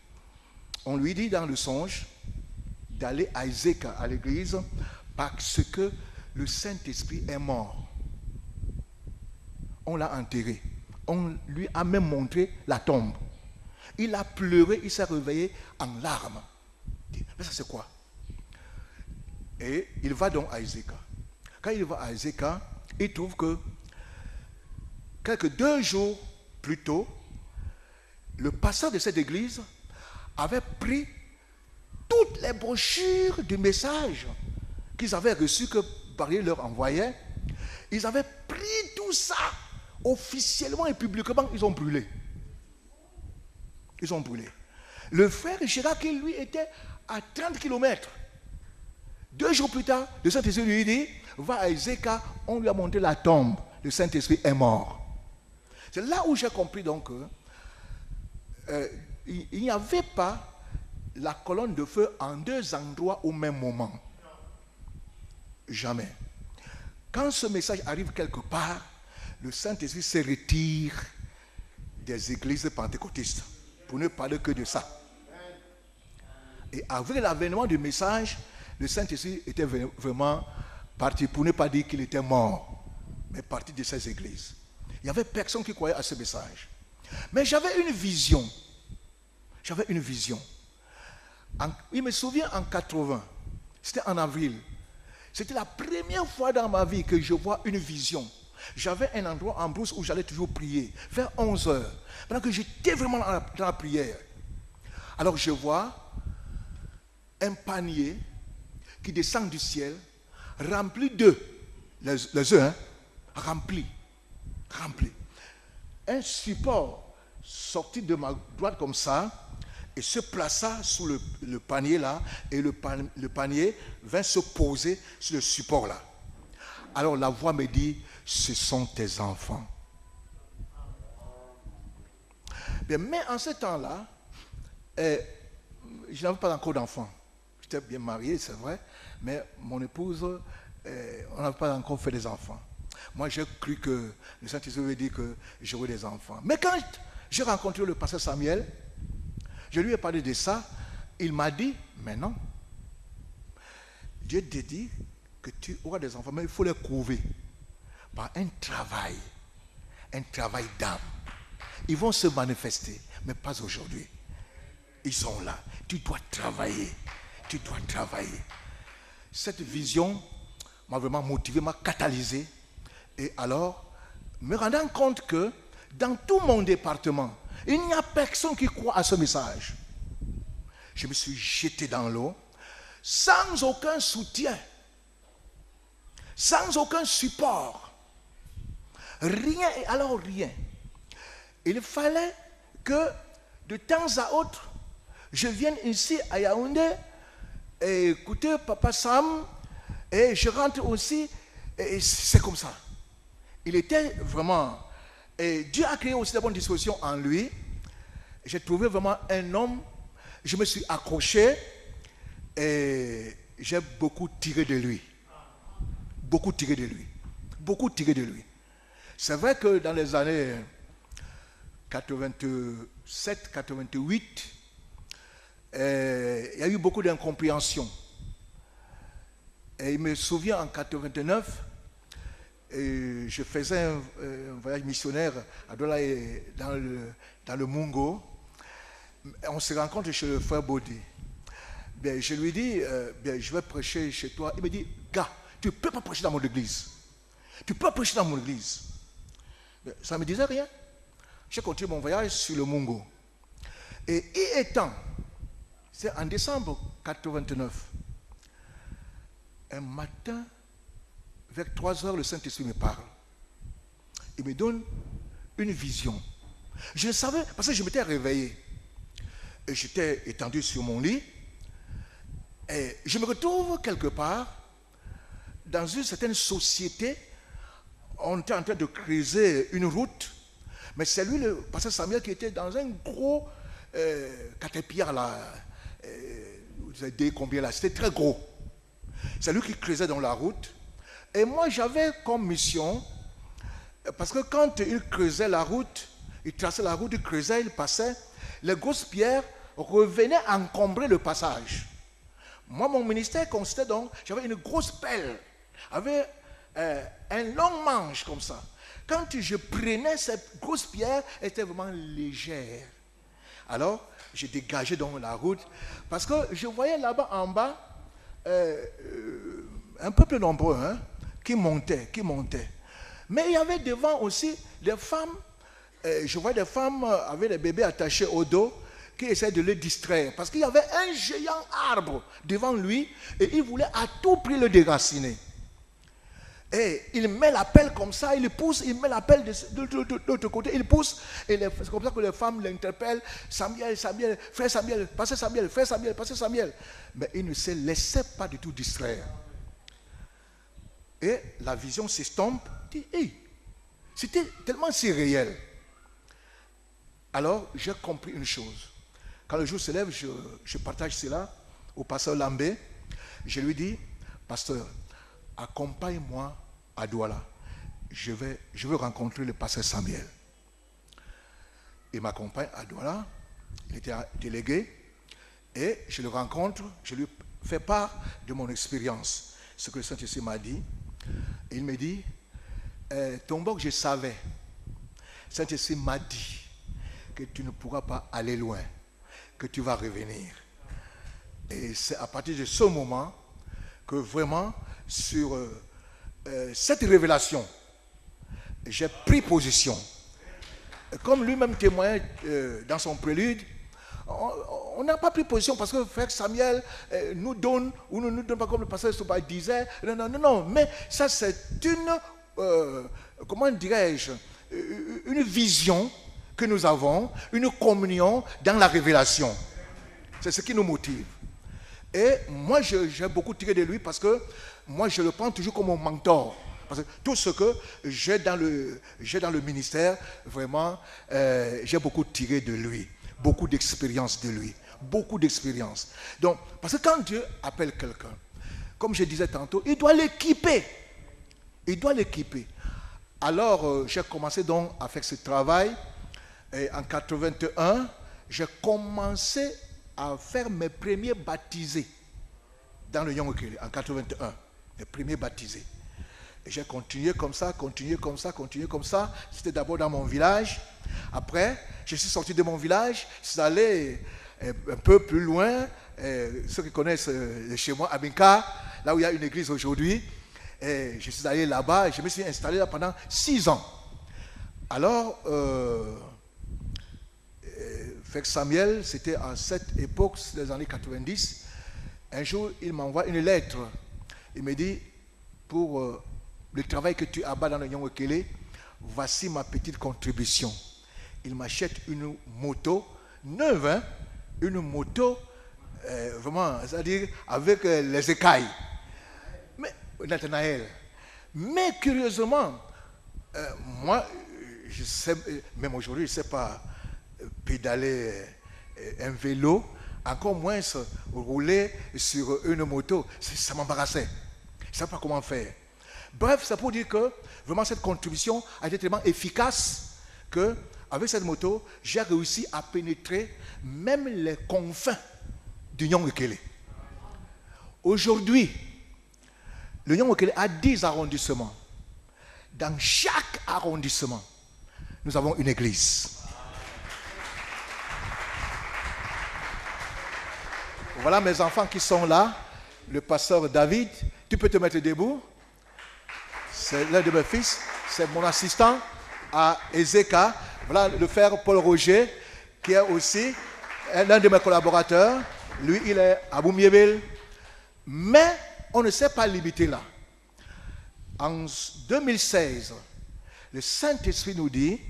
On lui dit dans le songe d'aller à Isaac, à l'église, parce que le Saint-Esprit est mort. On l'a enterré. On lui a même montré la tombe. Il a pleuré, il s'est réveillé en larmes. Mais ça c'est quoi? Et il va donc à Isaac. Quand il va à Isaac, il trouve que quelques 2 jours plus tôt, le pasteur de cette église avait pris toutes les brochures du message qu'ils avaient reçues, que Barrier leur envoyait. Ils avaient pris tout ça officiellement et publiquement, ils ont brûlé. Ils ont brûlé. Le frère Gérard, qui lui était à 30 km. 2 jours plus tard, le Saint-Esprit lui dit, va à Ezeka, on lui a montré la tombe. Le Saint-Esprit est mort. C'est là où j'ai compris donc il n'y avait pas la colonne de feu en 2 endroits au même moment. Jamais. Quand ce message arrive quelque part, le Saint-Esprit se retire des églises pentecôtistes, pour ne parler que de ça. Et avec l'avènement du message, le Saint-Esprit était vraiment parti, pour ne pas dire qu'il était mort, mais parti de ces églises. Il n'y avait personne qui croyait à ce message. Mais j'avais une vision. J'avais une vision. Il me souvient en 80, c'était en avril. C'était la première fois dans ma vie que je vois une vision. J'avais un endroit en brousse où j'allais toujours prier, vers 11h, pendant que j'étais vraiment dans la prière. Alors je vois un panier qui descend du ciel, rempli d'œufs, les œufs, remplis. Un support sorti de ma droite comme ça, et se plaça sous le panier là, et le panier vint se poser sur le support là. Alors la voix me dit, ce sont tes enfants. Bien, mais en ce temps-là, je n'avais pas encore d'enfants. J'étais bien marié, c'est vrai, mais mon épouse, on n'avait pas encore fait des enfants. Moi, j'ai cru que le Saint-Esprit avait dit que j'aurais des enfants. Mais quand j'ai rencontré le pasteur Samuel, je lui ai parlé de ça, il m'a dit, mais non, Dieu te dit que tu auras des enfants, mais il faut les couver par un travail d'âme. Ils vont se manifester, mais pas aujourd'hui. Ils sont là. Tu dois travailler. Tu dois travailler. Cette vision m'a vraiment motivé, m'a catalysé. Et alors, me rendant compte que dans tout mon département, il n'y a personne qui croit à ce message. Je me suis jeté dans l'eau sans aucun soutien, sans aucun support. Rien et alors rien. Il fallait que de temps à autre, je vienne ici à Yaoundé et écouter Papa Sam et je rentre aussi et c'est comme ça. Il était vraiment... Et Dieu a créé aussi de bonnes dispositions en lui. J'ai trouvé vraiment un homme. Je me suis accroché et j'ai beaucoup tiré de lui. Beaucoup tiré de lui. Beaucoup tiré de lui. C'est vrai que dans les années 87, 88, il y a eu beaucoup d'incompréhension. Et il me souvient en 89, je faisais un voyage missionnaire à Douala et dans le Mungo. On se rencontre chez le frère Bodi. Bien, je lui dis, je vais prêcher chez toi. Il me dit, gars, tu ne peux pas prêcher dans mon église. Tu peux pas prêcher dans mon église. Bien, ça ne me disait rien. J'ai continué mon voyage sur le Mungo. Et y étant, c'est en décembre 89, un matin, vers 3 heures, le Saint-Esprit me parle. Il me donne une vision. Je le savais parce que je m'étais réveillé. Et j'étais étendu sur mon lit. Et je me retrouve quelque part dans une certaine société. On était en train de creuser une route. Mais c'est lui, le pasteur Samuel, qui était dans un gros caterpillar là. Vous avez dit combien là? C'était très gros. C'est lui qui creusait dans la route. Et moi, j'avais comme mission, parce que quand il creusait la route, il traçait la route, il creusait, il passait, les grosses pierres revenaient encombrer le passage. Moi, mon ministère consistait donc, j'avais une grosse pelle, avec un long manche comme ça. Quand je prenais cette grosse pierre, elle était vraiment légère. Alors, j'ai dégagé donc la route, parce que je voyais là-bas en bas, un peuple nombreux, hein, qui montait. Mais il y avait devant aussi des femmes, je voyais des femmes avec des bébés attachés au dos, qui essayaient de les distraire. Parce qu'il y avait un géant arbre devant lui, et il voulait à tout prix le déraciner. Et il met la pelle comme ça, il pousse, il met la pelle de l'autre côté, il pousse, et c'est comme ça que les femmes l'interpellent, Samuel, frère Samuel, pasteur Samuel, frère Samuel, pasteur Samuel. Mais il ne se laissait pas du tout distraire. Et la vision s'estompe, dit, hey, c'était tellement si réel. Alors, j'ai compris une chose. Quand le jour se lève, je partage cela au pasteur Lambé. Je lui dis, pasteur, accompagne-moi à Douala. Je veux rencontrer le pasteur Samuel. Il m'accompagne à Douala. Il était délégué. Et je le rencontre. Je lui fais part de mon expérience. Ce que le Saint-Esprit m'a dit. Et il me dit, Tombok, je savais. Le Saint-Esprit m'a dit que tu ne pourras pas aller loin, que tu vas revenir. Et c'est à partir de ce moment que vraiment, sur cette révélation, j'ai pris position. Comme lui-même témoignait dans son prélude, on n'a pas pris position parce que frère Samuel nous donne ou ne nous donne pas comme le pasteur Soba disait. Non. Mais ça, c'est une, comment dirais-je, une vision que nous avons, une communion dans la révélation. C'est ce qui nous motive. Et moi, j'ai beaucoup tiré de lui parce que moi, je le prends toujours comme mon mentor. Parce que tout ce que j'ai dans le ministère, vraiment, j'ai beaucoup tiré de lui. Beaucoup d'expérience de lui. Beaucoup d'expérience. Donc, parce que quand Dieu appelle quelqu'un, comme je disais tantôt, il doit l'équiper. Il doit l'équiper. Alors, j'ai commencé donc à faire ce travail. Et en 81, j'ai commencé à faire mes premiers baptisés dans le Young Okele, en 81. Les premiers baptisés. Et j'ai continué comme ça. C'était d'abord dans mon village. Après, je suis sorti de mon village. Je suis allé un peu plus loin. Ceux qui connaissent chez moi, à Binka, là où il y a une église aujourd'hui. Et je suis allé là-bas et je me suis installé là pendant 6 ans. Alors, Frère Samuel, c'était à cette époque, des années 90. Un jour, il m'envoie une lettre. Il me dit, pour le travail que tu abats dans le Young Okele, voici ma petite contribution. Il m'achète une moto neuve, hein? Une moto, vraiment, c'est-à-dire avec les écailles. Mais, Nathanaël, mais curieusement, moi, je sais, même aujourd'hui, je ne sais pas pédaler un vélo, encore moins rouler sur une moto. Ça m'embarrassait. Je ne savais pas comment faire. Bref, c'est pour dire que vraiment cette contribution a été tellement efficace que avec cette moto, j'ai réussi à pénétrer même les confins du Young Okele. Aujourd'hui, le Young Okele a 10 arrondissements. Dans chaque arrondissement, nous avons une église. Voilà mes enfants qui sont là. Le pasteur David, tu peux te mettre debout. C'est l'un de mes fils. C'est mon assistant à Ezeka. Voilà le frère Paul Roger, qui est aussi l'un de mes collaborateurs. Lui, il est à Boumiéville. Mais on ne s'est pas limité là. En 2016, le Saint-Esprit nous dit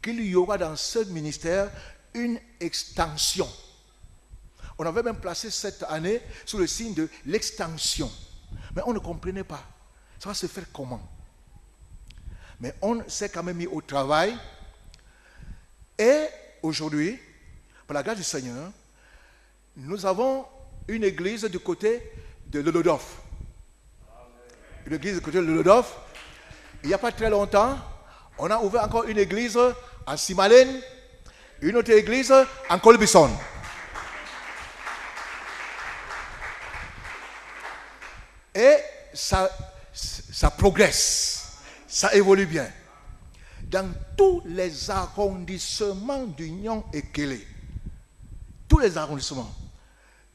qu'il y aura dans ce ministère une extension. On avait même placé cette année sous le signe de l'extension. Mais on ne comprenait pas. Ça va se faire comment? Mais on s'est quand même mis au travail. Et aujourd'hui, par la grâce du Seigneur, nous avons une église du côté de Lolodof. Une église du côté de Lolodof. Il n'y a pas très longtemps, on a ouvert encore une église en Simalène, une autre église en Colbison. Et ça progresse, ça évolue bien. Dans tous les arrondissements d'Union Okele, tous les arrondissements,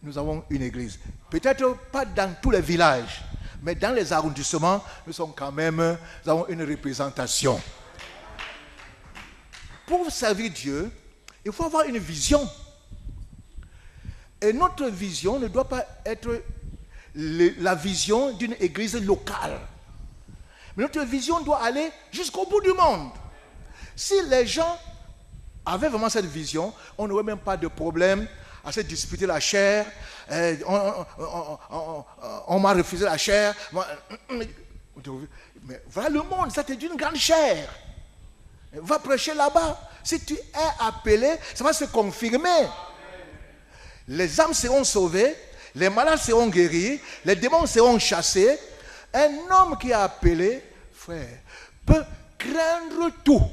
nous avons une église. Peut-être pas dans tous les villages, mais dans les arrondissements, nous avons une représentation. Pour servir Dieu, il faut avoir une vision. Et notre vision ne doit pas être la vision d'une église locale. Mais notre vision doit aller jusqu'au bout du monde. Si les gens avaient vraiment cette vision, on n'aurait même pas de problème à se disputer la chair. On m'a refusé la chair. Mais voilà le monde, ça c'est d'une grande chair. Va prêcher là-bas. Si tu es appelé, ça va se confirmer. Les âmes seront sauvées, les malades seront guéris, les démons seront chassés. Un homme qui est appelé, frère, peut craindre tout,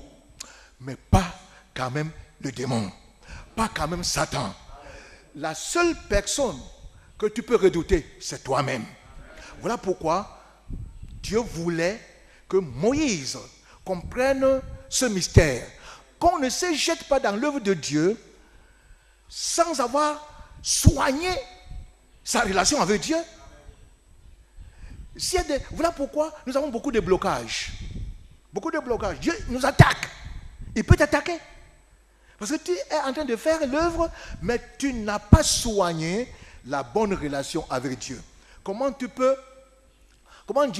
mais pas quand même le démon, pas quand même Satan. La seule personne que tu peux redouter, c'est toi-même. Voilà pourquoi Dieu voulait que Moïse comprenne ce mystère, qu'on ne se jette pas dans l'œuvre de Dieu sans avoir soigné sa relation avec Dieu. Voilà pourquoi nous avons beaucoup de blocages. Beaucoup de blocages. Dieu nous attaque. Il peut t'attaquer. Parce que tu es en train de faire l'œuvre, mais tu n'as pas soigné la bonne relation avec Dieu. Comment Dieu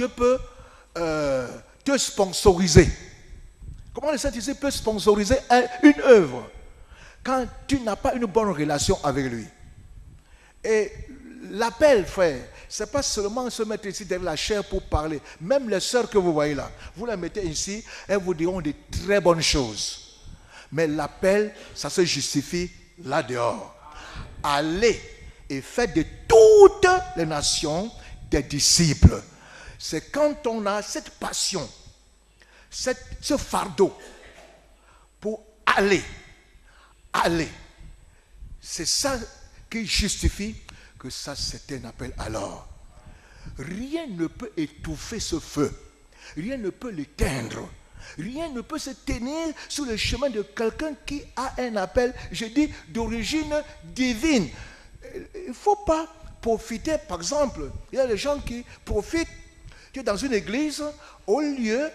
peut te sponsoriser? Comment le Saint-Esprit peut sponsoriser une œuvre quand tu n'as pas une bonne relation avec lui? Et l'appel, frère, ce n'est pas seulement se mettre ici derrière la chair pour parler. Même les sœurs que vous voyez là, vous les mettez ici, elles vous diront de très bonnes choses. Mais l'appel, ça se justifie là dehors. Allez et faites de toutes les nations des disciples. C'est quand on a cette passion, ce fardeau pour aller. C'est ça qui justifie que ça c'est un appel alors. Rien ne peut étouffer ce feu. Rien ne peut l'éteindre. Rien ne peut se tenir sur le chemin de quelqu'un qui a un appel, je dis, d'origine divine. Il ne faut pas profiter, par exemple, il y a des gens qui profitent que dans une église, au lieu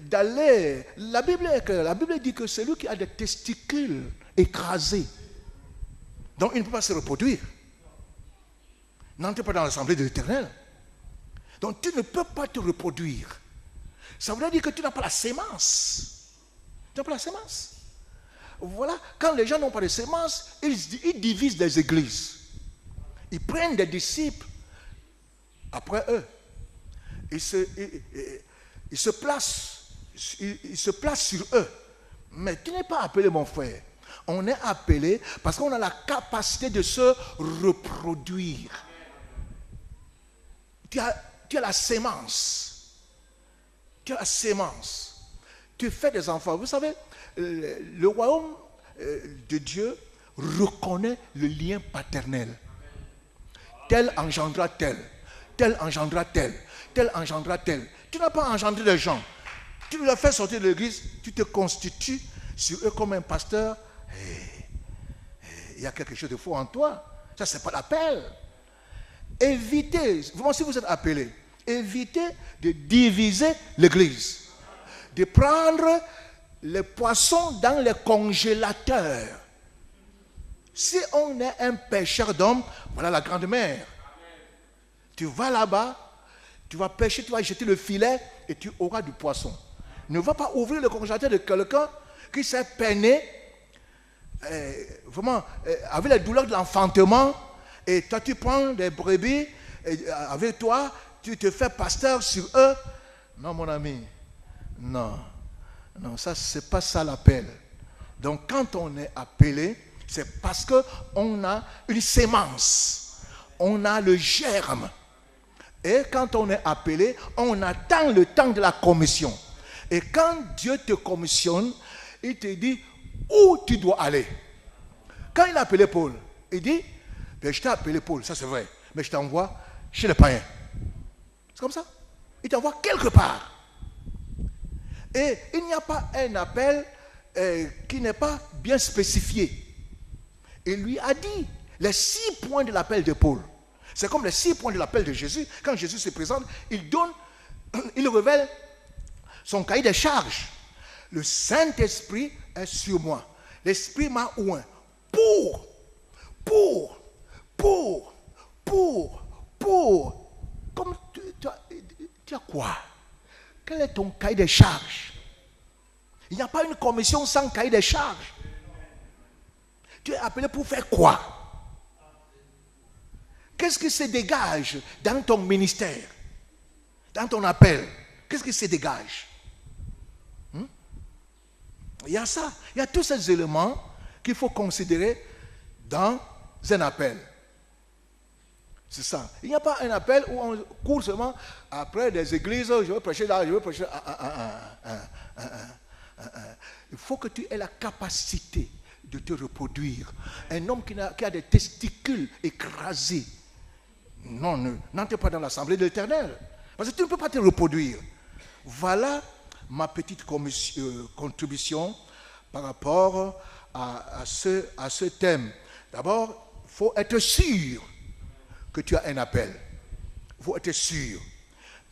d'aller... La Bible dit que celui qui a des testicules écrasés, donc il ne peut pas se reproduire. N'entre pas dans l'assemblée de l'Éternel. Donc tu ne peux pas te reproduire. Ça veut dire que tu n'as pas la sémence. Tu n'as pas la sémence. Voilà, quand les gens n'ont pas de sémence, ils divisent des églises. Ils prennent des disciples après eux. Ils se placent sur eux. Mais tu n'es pas appelé, mon frère. On est appelé parce qu'on a la capacité de se reproduire. Tu as la sémence. Tu as la sémence. Tu fais des enfants. Vous savez, le royaume de Dieu reconnaît le lien paternel. Tel engendra tel. Tel engendra tel. Tel engendra tel. Tu n'as pas engendré des gens. Tu les fais sortir de l'église. Tu te constitues sur eux comme un pasteur. Il y a quelque chose de faux en toi. Ça, ce n'est pas l'appel. Évitez, vraiment, si vous êtes appelé, évitez de diviser l'église. De prendre les poissons dans les congélateurs. Si on est un pêcheur d'hommes, voilà la grande mer. Tu vas là-bas, tu vas pêcher, tu vas jeter le filet et tu auras du poisson. Ne va pas ouvrir le congélateur de quelqu'un qui s'est peiné vraiment avec les douleurs de l'enfantement et toi tu prends des brebis et avec toi tu te fais pasteur sur eux. Non mon ami, non, ça c'est pas ça l'appel. Donc quand on est appelé, c'est parce qu'on a une sémence, on a le germe. Et quand on est appelé, on attend le temps de la commission. Et quand Dieu te commissionne, il te dit où tu dois aller. Quand il a appelé Paul, il dit, je t'ai appelé Paul, ça c'est vrai, mais je t'envoie chez les païens. C'est comme ça. Il t'envoie quelque part. Et il n'y a pas un appel qui n'est pas bien spécifié. Il lui a dit les 6 points de l'appel de Paul. C'est comme les 6 points de l'appel de Jésus. Quand Jésus se présente, il révèle son cahier de charges. Le Saint-Esprit est sur moi. L'Esprit m'a oint pour. Comme tu as quoi? Quel est ton cahier de charges? Il n'y a pas une commission sans cahier de charges. Tu es appelé pour faire quoi? Qu'est-ce qui se dégage dans ton ministère? Dans ton appel? Qu'est-ce qui se dégage? Il y a ça. Il y a tous ces éléments qu'il faut considérer dans un appel. C'est ça. Il n'y a pas un appel où on court seulement après des églises, je veux prêcher là, je veux prêcher. Il faut que tu aies la capacité de te reproduire. Un homme qui a des testicules écrasés, non, n'entre pas dans l'assemblée de l'Éternel. Parce que tu ne peux pas te reproduire. Voilà ma petite contribution par rapport à ce thème. D'abord, il faut être sûr que tu as un appel. Il faut être sûr.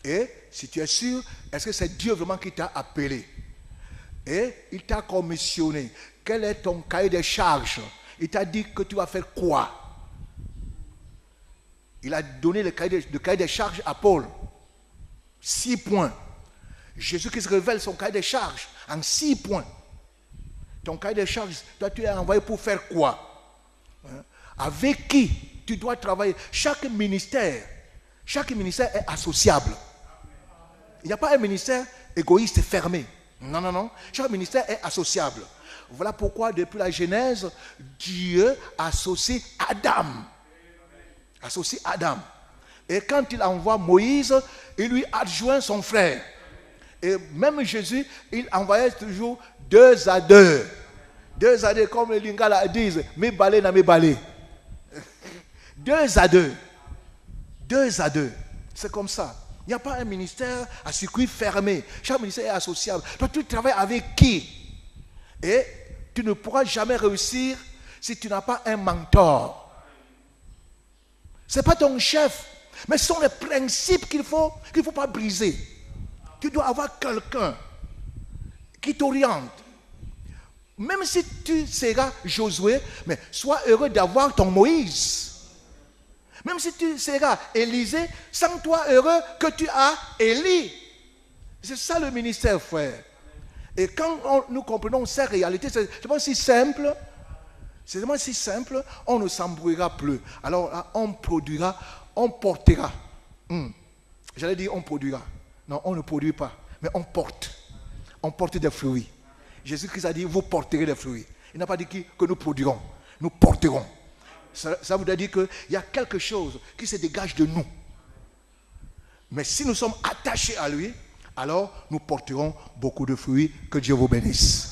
Et si tu es sûr, est-ce que c'est Dieu vraiment qui t'a appelé? Et il t'a commissionné. Quel est ton cahier de charges? Il t'a dit que tu vas faire quoi? Il a donné le cahier de charges à Paul. 6 points. Jésus qui se révèle son cahier de charges en 6 points. Ton cahier de charges, toi tu es envoyé pour faire quoi? Avec qui? tu dois travailler. Chaque ministère est associable. Il n'y a pas un ministère égoïste fermé. Non, non, non. Chaque ministère est associable. Voilà pourquoi depuis la Genèse, Dieu associe Adam. Associe Adam. Et quand il envoie Moïse, il lui adjoint son frère. Et même Jésus, il envoyait toujours 2 à 2. 2 à 2, comme les Lingala disent, mes balais na mes balais. 2 à 2. 2 à 2. C'est comme ça. Il n'y a pas un ministère à circuit fermé. Chaque ministère est associable. Donc tu travailles avec qui? Et tu ne pourras jamais réussir si tu n'as pas un mentor. Ce n'est pas ton chef, mais ce sont les principes qu'il ne faut pas briser. Tu dois avoir quelqu'un qui t'oriente. Même si tu seras Josué, mais sois heureux d'avoir ton Moïse. Même si tu seras Élisée, sens-toi heureux que tu as Élie. C'est ça le ministère, frère. Et quand nous comprenons ces réalités, c'est vraiment si simple. C'est vraiment si simple, on ne s'embrouillera plus. Alors là, on produira, on portera. J'allais dire on produira. Non, on ne produit pas, mais on porte. On porte des fruits. Jésus-Christ a dit, vous porterez des fruits. Il n'a pas dit que nous produirons. Nous porterons. Ça voudrait dire qu'il y a quelque chose qui se dégage de nous. Mais si nous sommes attachés à lui, alors nous porterons beaucoup de fruits. Que Dieu vous bénisse.